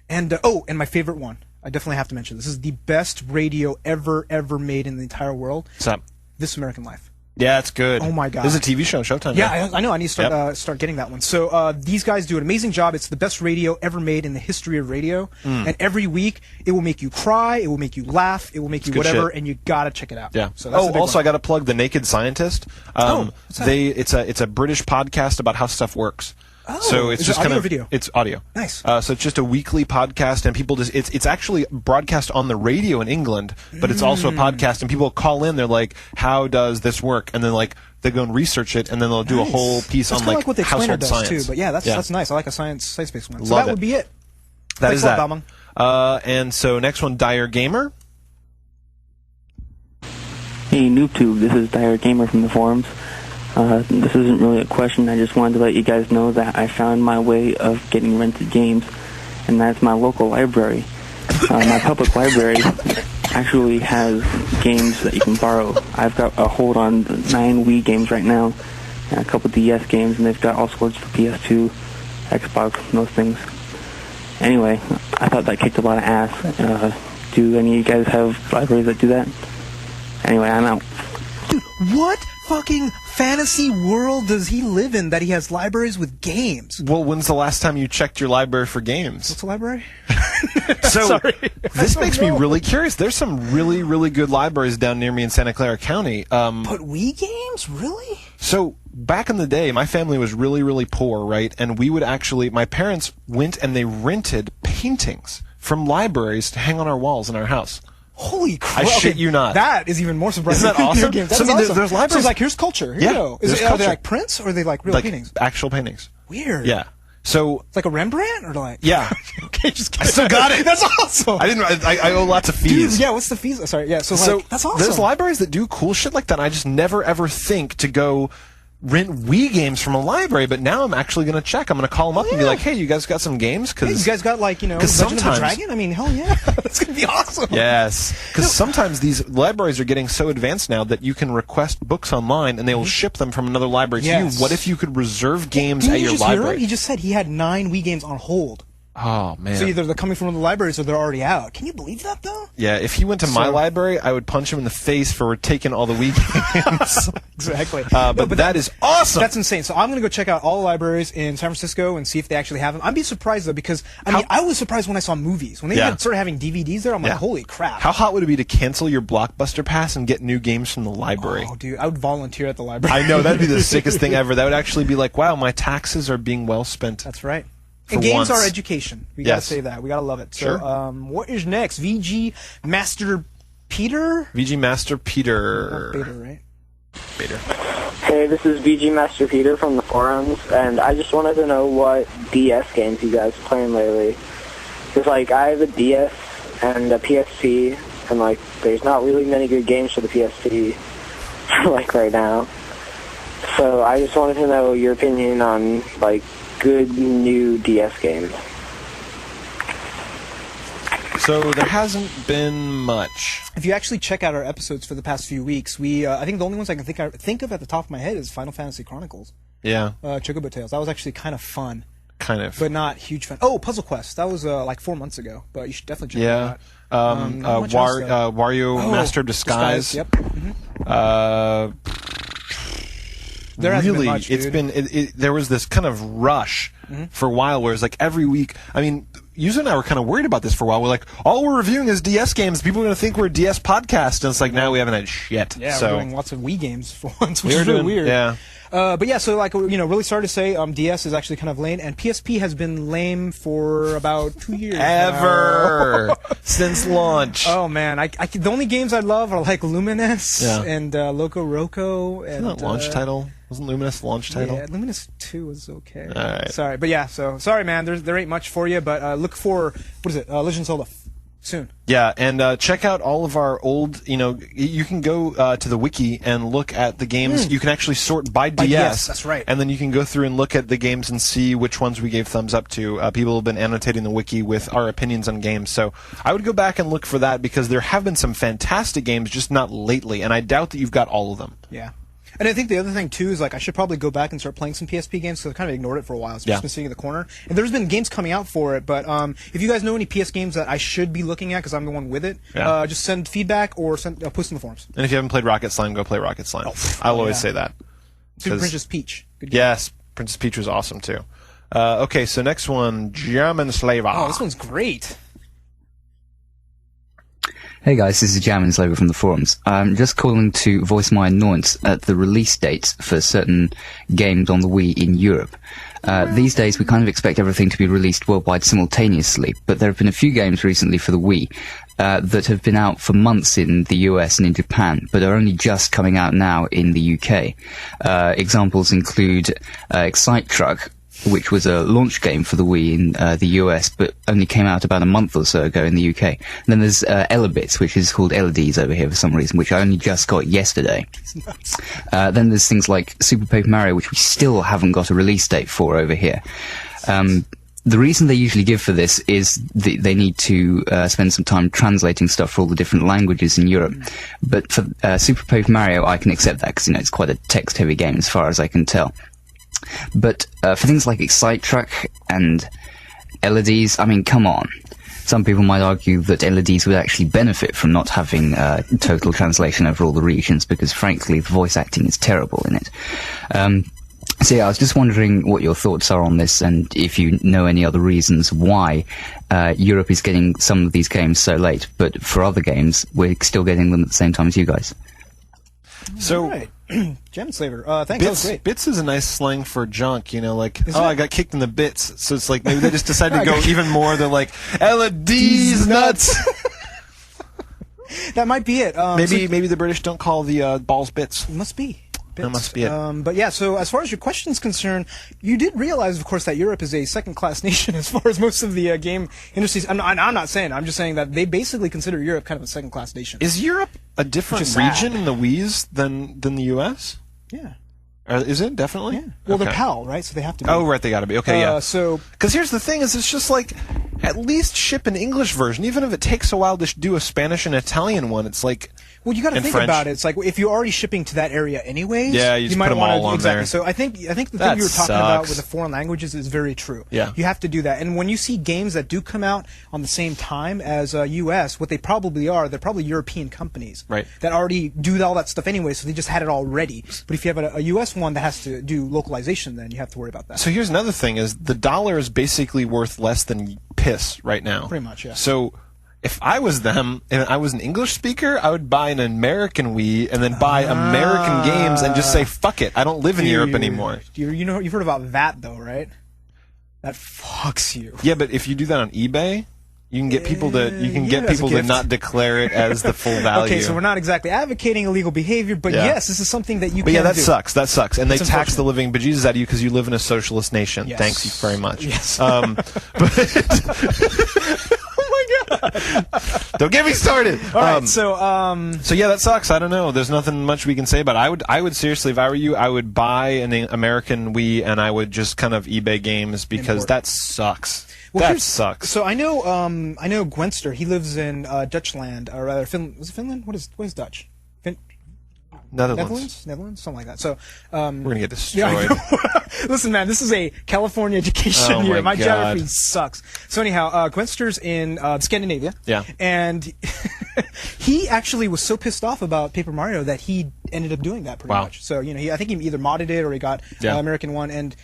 And and my favorite one. I definitely have to mention. This is the best radio ever made in the entire world. What's up? This American Life. Yeah, it's good. Oh my god. This is a TV show, Showtime. Yeah, I know. I need to start getting that one. So these guys do an amazing job. It's the best radio ever made in the history of radio. And every week, it will make you cry, it will make you laugh, it will make you whatever, and you gotta check it out. Yeah. So that's also, I gotta plug The Naked Scientist. What's that? It's a British podcast about how stuff works. Oh, so it's is just it audio kind or of video? It's audio. Nice. So it's just a weekly podcast, and people just it's actually broadcast on the radio in England, but it's also a podcast, and people call in. They're like, "How does this work?" And then like they go and research it, and then they'll do a whole piece on like what the household does science. too. But yeah, that's nice. I like a science-based one. So Love that it. would be it. That Thanks is a lot, that. Balmung. And so next one, Dire Gamer. Hey, NooBTooB, this is Dire Gamer from the forums. This isn't really a question. I just wanted to let you guys know that I found my way of getting rented games, and that's my local library. My public library actually has games that you can borrow. I've got a hold on 9 Wii games right now, and a couple DS games, and they've got all sorts for PS2, Xbox, and those things. Anyway, I thought that kicked a lot of ass. Do any of you guys have libraries that do that? Anyway, I'm out. Dude, what fucking fantasy world does he live in that he has libraries with games? Well, when's the last time you checked your library for games? What's a library? So Sorry. this makes me really curious. There's some really, really good libraries down near me in Santa Clara County. But Wii games? Really? So back in the day, my family was really, really poor, right? And we would actually, my parents went and they rented paintings from libraries to hang on our walls in our house. Holy crap. I shit you not. That is even more surprising. Isn't that awesome? Video games. That So, is I mean, awesome. there's libraries. So it's like, here's culture. Here you go. there's Are they culture. like prints or are they like real Like paintings? actual paintings. Weird. Yeah. So It's like a Rembrandt or like? yeah. Okay, just I kidding. still got it. That's awesome. I owe lots of fees. Dude, yeah, what's the fees? Sorry, yeah, so like, that's awesome. There's libraries that do cool shit like that. And I just never ever think to go rent Wii games from a library, but now I'm actually going to check. I'm going to call them up and be like, hey, you guys got some games? Hey, you guys got like, Legend of the Dragon? I mean, hell yeah. That's going to be awesome. Yes. Because sometimes these libraries are getting so advanced now that you can request books online and they will ship them from another library to you. What if you could reserve games at your library? He just said he had 9 Wii games on hold. Oh, man. So either they're coming from the libraries or they're already out. Can you believe that, though? Yeah, if he went to my library, I would punch him in the face for taking all the Wii games. Exactly. But that is awesome. That's insane. So I'm going to go check out all the libraries in San Francisco and see if they actually have them. I'd be surprised, though, because, I was surprised when I saw movies. When they started having DVDs there, I'm like, holy crap. How hot would it be to cancel your Blockbuster pass and get new games from the library? Oh, dude, I would volunteer at the library. I know, that'd be the sickest thing ever. That would actually be like, wow, my taxes are being well spent. That's right. And games are education. We gotta say that. We gotta love it. Sure. So, what is next? VG Master Peter? VG Master Peter. Peter, right? Peter. Hey, this is VG Master Peter from the forums, and I just wanted to know what DS games you guys are playing lately. Because, like, I have a DS and a PSP, and, like, there's not really many good games for the PSP, like, right now. So I just wanted to know your opinion on, like, good new DS games. So there hasn't been much. If you actually check out our episodes for the past few weeks, I think the only ones I can think of at the top of my head is Final Fantasy Chronicles. Yeah. Chocobo Tales. That was actually kind of fun. Kind of. But not huge fan. Oh, Puzzle Quest. That was like 4 months ago, but you should definitely check that out. Wario Master of Disguise. Yep. Mm-hmm. There hasn't been much, dude. It's been there was this kind of rush for a while where it's like every week. I mean, Yuzo and I were kind of worried about this for a while. We're like, all we're reviewing is DS games. People are going to think we're a DS podcast, and it's like, now we haven't had shit. Yeah, so we're doing lots of Wii games for once, which is really weird. Yeah. But yeah, so like, really started to say DS is actually kind of lame, and PSP has been lame for about 2 years ever since launch. Oh man, the only games I love are like Luminous and Loco Roco. And, isn't that launch title? Wasn't Luminous the launch title? Yeah, Luminous 2 was okay. All right. Sorry, but yeah, so sorry man, there ain't much for you, but look for, what is it, Legend of Zelda soon. Yeah, and check out all of our old, you can go to the wiki and look at the games. You can actually sort by DS. That's right. And then you can go through and look at the games and see which ones we gave thumbs up to. People have been annotating the wiki with our opinions on games. So I would go back and look for that because there have been some fantastic games, just not lately. And I doubt that you've got all of them. Yeah. And I think the other thing too is like I should probably go back and start playing some PSP games because I kind of ignored it for a while. It's just been sitting in the corner. And there's been games coming out for it, but if you guys know any PS games that I should be looking at because I'm the one with it, just send feedback or post in the forums. And if you haven't played Rocket Slime, go play Rocket Slime. I'll always say that. Super Princess Peach. Good game. Yes, Princess Peach was awesome too. Okay, so next one, German Slaver. Oh, this one's great. Hey guys, this is Jammin Slaver from the forums. I'm just calling to voice my annoyance at the release dates for certain games on the Wii in Europe. These days we kind of expect everything to be released worldwide simultaneously, but there have been a few games recently for the Wii that have been out for months in the US and in Japan, but are only just coming out now in the UK. Examples include Excite Truck, which was a launch game for the Wii in the US, but only came out about a month or so ago in the UK. And then there's Elebits, which is called LEDs over here for some reason, which I only just got yesterday. Then there's things like Super Paper Mario, which we still haven't got a release date for over here. The reason they usually give for this is they need to spend some time translating stuff for all the different languages in Europe. But for Super Paper Mario, I can accept that because it's quite a text-heavy game as far as I can tell. But for things like Excite Truck and LEDs, I mean, come on. Some people might argue that LEDs would actually benefit from not having total translation over all the regions because, frankly, the voice acting is terrible in it. So yeah, I was just wondering what your thoughts are on this and if you know any other reasons why Europe is getting some of these games so late, but for other games, we're still getting them at the same time as you guys. So... Right. Gem Slaver. Thanks, that was great. Bits is a nice slang for junk, like, I got kicked in the bits. So it's like maybe they just decided to go even more. They're like, LEDs nuts! That might be it. Maybe the British don't call the balls bits. It must be. That must be it. But yeah, so as far as your question's concerned, you did realize, of course, that Europe is a second-class nation as far as most of the game industries. I'm not saying. I'm just saying that they basically consider Europe kind of a second-class nation. Is Europe a different region in the Wii's than the U.S.? Yeah. Is it? Definitely? Yeah. Well, they're PAL, right? So they have to be. Oh, right, they got to be. Okay, yeah. So, because here's the thing: is it's just like, at least ship an English version, even if it takes a while to do a Spanish and Italian one. It's like. Well, you got to think French. about it. It's like if you're already shipping to that area anyways, you might put them want all to on exactly. there. So I think the thing That you were talking about sucks. with the foreign languages is very true. Yeah. You have to do that. And when you see games that do come out on the same time as US, what they probably are, they're probably European companies that already do all that stuff anyway, so they just had it all ready. But if you have a US one that has to do localization, then you have to worry about that. So here's another thing: is the dollar is basically worth less than piss right now. Pretty much, yeah. So if I was them and I was an English speaker, I would buy an American Wii and then buy American games and just say, fuck it, I don't live in Europe anymore. You've heard about that, though, right? That fucks you. Yeah, but if you do that on eBay, you can get people to not declare it as the full value. Okay, so we're not exactly advocating illegal behavior, but yes, this is something that you can do. But yeah, that sucks. That sucks. And they tax the living bejesus out of you because you live in a socialist nation. Yes. Thanks you very much. Yes. Don't get me started. All right, so yeah, that sucks. I don't know. There's nothing much we can say about it. I would seriously, if I were you, I would buy an American Wii and I would just kind of eBay games because that sucks. Well, that sucks. So I know Gwenster. He lives in Dutchland, or rather, was it Finland? What is Dutch? Netherlands, something like that. So we're gonna get destroyed. Yeah, listen, man, this is a California education year. My geography sucks. So anyhow, Gwenster's in Scandinavia. Yeah. And he actually was so pissed off about Paper Mario that he ended up doing that pretty much. So I think he either modded it or he got American one, and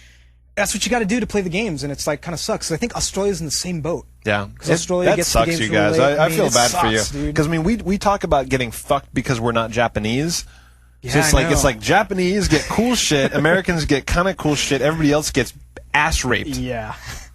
that's what you got to do to play the games, and it's like kind of sucks. I think Australia's in the same boat. Yeah, because Australia gets sucks, the games you guys. really late. I feel bad for you because we talk about getting fucked because we're not Japanese. Yeah, so it's like Japanese get cool shit, Americans get kind of cool shit, everybody else gets ass raped. Yeah,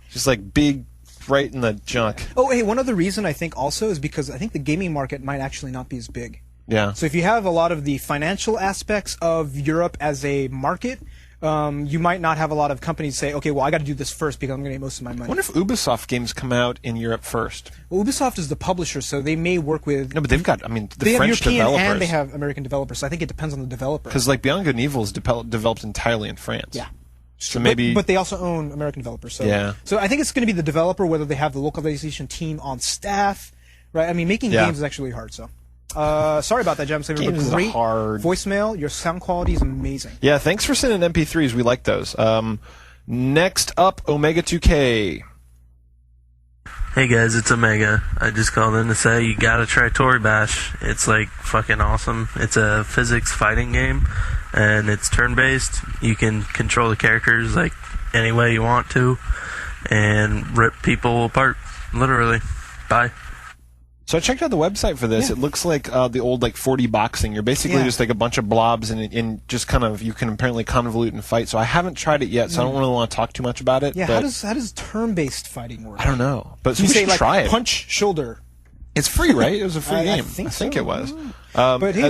just like big right in the junk. Oh, hey, one other reason I think also is because I think the gaming market might actually not be as big. Yeah. So if you have a lot of the financial aspects of Europe as a market, you might not have a lot of companies say, okay, well, I got to do this first because I'm going to get most of my money. I wonder if Ubisoft games come out in Europe first. Well, Ubisoft is the publisher, so they may work with... No, but they've got, they French have European developers. And they have American developers, so I think it depends on the developer. Because, like, Beyond Good and Evil is developed entirely in France. Yeah. So maybe... But they also own American developers, so... Yeah. So I think it's going to be the developer, whether they have the localization team on staff, right? I mean, making games is actually hard, so... Sorry about that, Jam Saver. Games is Great hard. voicemail. Your sound quality is amazing. Yeah, thanks for sending MP3s. We like those. Next up, Omega 2K. Hey guys, it's Omega. I just called in to say you gotta try Tori Bash. It's like fucking awesome. It's a physics fighting game, and it's turn-based. You can control the characters like any way you want to, and rip people apart, literally. Bye. So I checked out the website for this. Yeah. It looks like the old 4D boxing. You're basically just like a bunch of blobs and just kind of you can apparently convolute and fight. So I haven't tried it yet, so I don't really want to talk too much about it. Yeah, but how does turn-based fighting work? I don't know, but so You we say should try it. punch, shoulder. It's free, right? It was a free game. I think it was. But hey,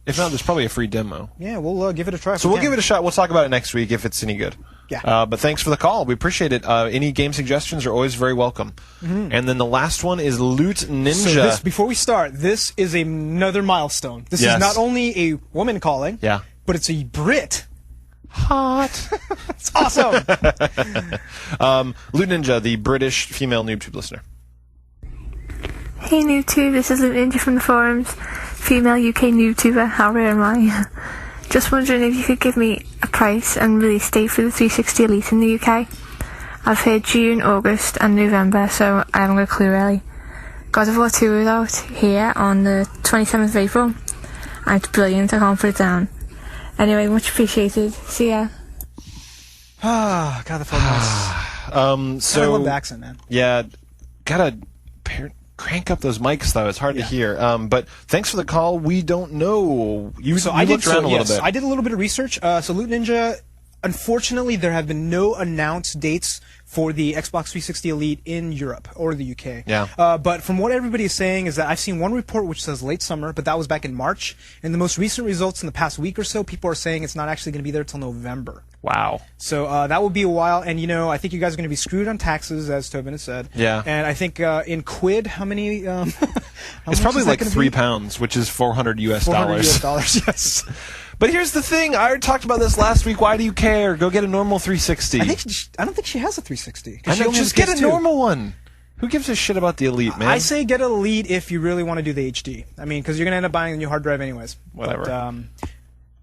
if not, there's probably a free demo. Yeah, we'll give it a try. So we'll give it a shot. We'll talk about it next week if it's any good. Yeah. But thanks for the call. We appreciate it. Any game suggestions are always very welcome. Mm-hmm. And then the last one is Loot Ninja. So before we start, this is another milestone. This is not only a woman calling, but it's a Brit. Hot. It's awesome. Loot Ninja, the British female NooBTooB listener. Hey NooBTooB, this is Loot Ninja from the forums. Female UK NooBToober, how rare am I? Just wondering if you could give me a price and release date for the 360 Elite in the UK. I've heard June, August and November, so I haven't got a clue really. God of War 2 is out here on the 27th of April, and it's brilliant, I can't put it down. Anyway, much appreciated. See ya. God, that felt nice. So I love the accent, man. Yeah, gotta crank up those mics though. It's hard to hear. But thanks for the call. We don't know. You looked around a little bit. I did a little bit of research. So Loot Ninja, unfortunately, there have been no announced dates for the Xbox 360 Elite in Europe or the UK. Yeah. But from what everybody is saying is that I've seen one report which says late summer, but that was back in March. And the most recent results in the past week or so, people are saying it's not actually going to be there till November. Wow. So that will be a while. And, I think you guys are going to be screwed on taxes, as Tobin has said. Yeah. And I think in quid, how many? It's probably like £3, which is $400 US. $400 yes. But here's the thing. I already talked about this last week. Why do you care? Go get a normal 360. I don't think she has a 360. I know, just get a normal one. Who gives a shit about the Elite, man? I say get an Elite if you really want to do the HD. I mean, because you're going to end up buying a new hard drive anyways. Whatever. But,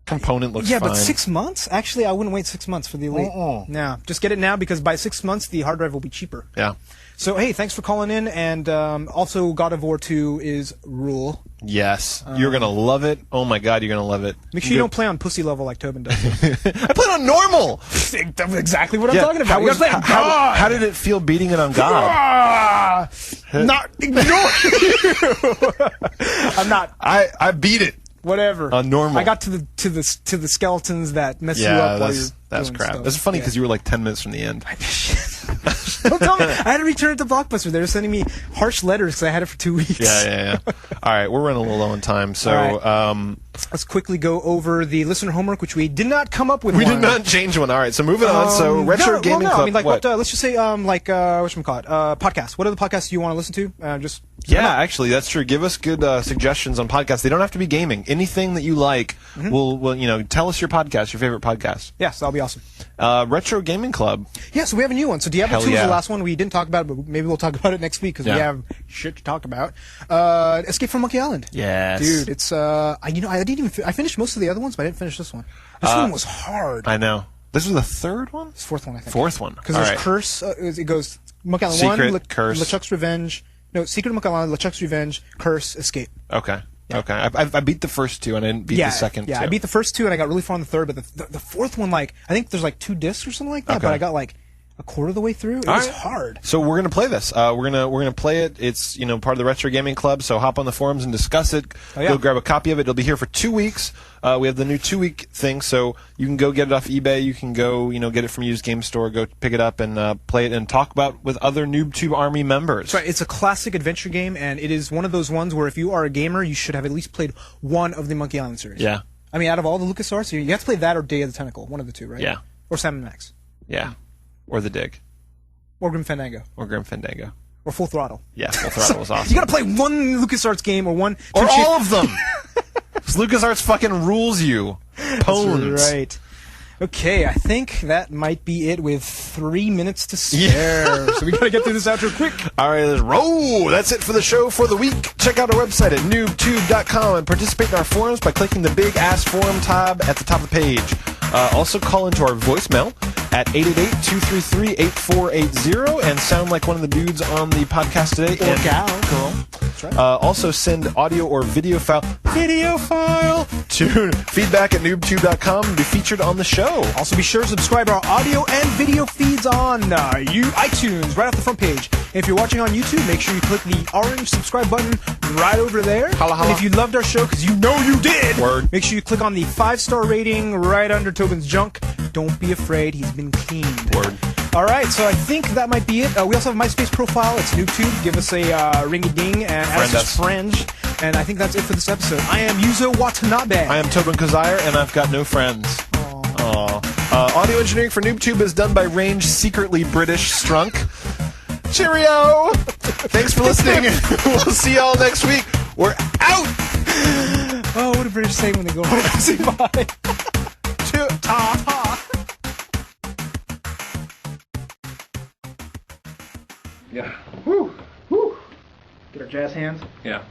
component looks fine. Yeah, but 6 months? Actually, I wouldn't wait 6 months for the Elite. No, just get it now because by 6 months, the hard drive will be cheaper. Yeah. So, hey, thanks for calling in. And also, God of War 2 is rule. Yes. You're going to love it. Oh, my God, you're going to love it. Make sure you don't play on pussy level like Tobin does. I played on normal! That's exactly what I'm talking about. How did it feel beating it on God? Not ignore you! I'm not. I beat it. Whatever. On normal. I got to the skeletons that mess you up while you're that's doing crap. stuff. That's funny because you were like 10 minutes from the end. Don't tell me. I had to return it to Blockbuster. They were sending me harsh letters because I had it for 2 weeks. Yeah. All right, we're running a little low on time, so let's quickly go over the listener homework, which we did not come up with. We did not change one. All right, so moving on. So Retro Gaming Club. I mean, like what? Let's just say whatchamacallit, podcasts. What are the podcasts you want to listen to? Actually, that's true. Give us good suggestions on podcasts. They don't have to be gaming. Anything that you like, we'll tell us your podcast, your favorite podcast. Yes, that'll be awesome. Retro Gaming Club. Yeah, so we have a new one. So Diablo 2 was the last one. We didn't talk about it, but maybe we'll talk about it next week because we have shit to talk about. Escape from Monkey Island. Yes. Dude, it's I didn't even I finished most of the other ones, but I didn't finish this one. This one was hard. I know. This was the third one? It's the fourth one, I think. Fourth one. Because there's Curse. It goes Monkey Island Secret, 1, Curse. LeChuck's Revenge. No, Secret of Monkey Island, LeChuck's Revenge, Curse, Escape. Okay. Yeah. Okay. I beat the first two and I didn't beat the second two. Yeah, I beat the first two and I got really far on the third, but the fourth one, I think there's 2 discs or something like that, but I got a quarter of the way through. It was hard. So we're gonna play this. We're gonna play it. It's part of the Retro Gaming Club. So hop on the forums and discuss it. Go grab a copy of it. It'll be here for 2 weeks. We have the new 2-week thing, so you can go get it off eBay. You can go get it from Used Game Store. Go pick it up and play it and talk about with other NooBTooB Army members. That's right. It's a classic adventure game, and it is one of those ones where if you are a gamer, you should have at least played one of the Monkey Island series. Yeah. I mean, out of all the LucasArts, you have to play that or Day of the Tentacle, one of the two, right? Yeah. Or Sam & Max. Yeah. Or The Dig. Or Grim Fandango. Or Full Throttle. Yeah, Full Throttle was awesome. You gotta play one LucasArts game or one... Or all of them! Because LucasArts fucking rules you. Pwns. That's right. Okay, I think that might be it with 3 minutes to spare. So we gotta get through this outro quick. All right, let's roll. That's it for the show for the week. Check out our website at NooBTooB.com and participate in our forums by clicking the big ass forum tab at the top of the page. Also call into our voicemail at 888-233-8480 and sound like one of the dudes on the podcast today. Or gal, girl. That's right. Also send audio or video file to feedback at NooBTooB.com and be featured on the show. Also be sure to subscribe to our audio and video feeds on iTunes right off the front page. And if you're watching on YouTube, make sure you click the orange subscribe button right over there. Holla, holla. And if you loved our show, because you know you did, Word. Make sure you click on the 5-star rating right under Tobin's junk. Don't be afraid, he's been cleaned. Word. All right, so I think that might be it. We also have a MySpace profile. It's NooBTooB. Give us a ringy-ding and add us friends. And I think that's it for this episode. I am Yuzo Watanabe. I am Tobin Kazire, and I've got no friends. Aww. Audio engineering for NooBTooB is done by Range Secretly British Strunk. Cheerio! Thanks for listening. We'll see y'all next week. We're out! Oh, what do British say when they go home? Say bye. Ta-ta. Yeah. Woo. Woo. Get our jazz hands. Yeah.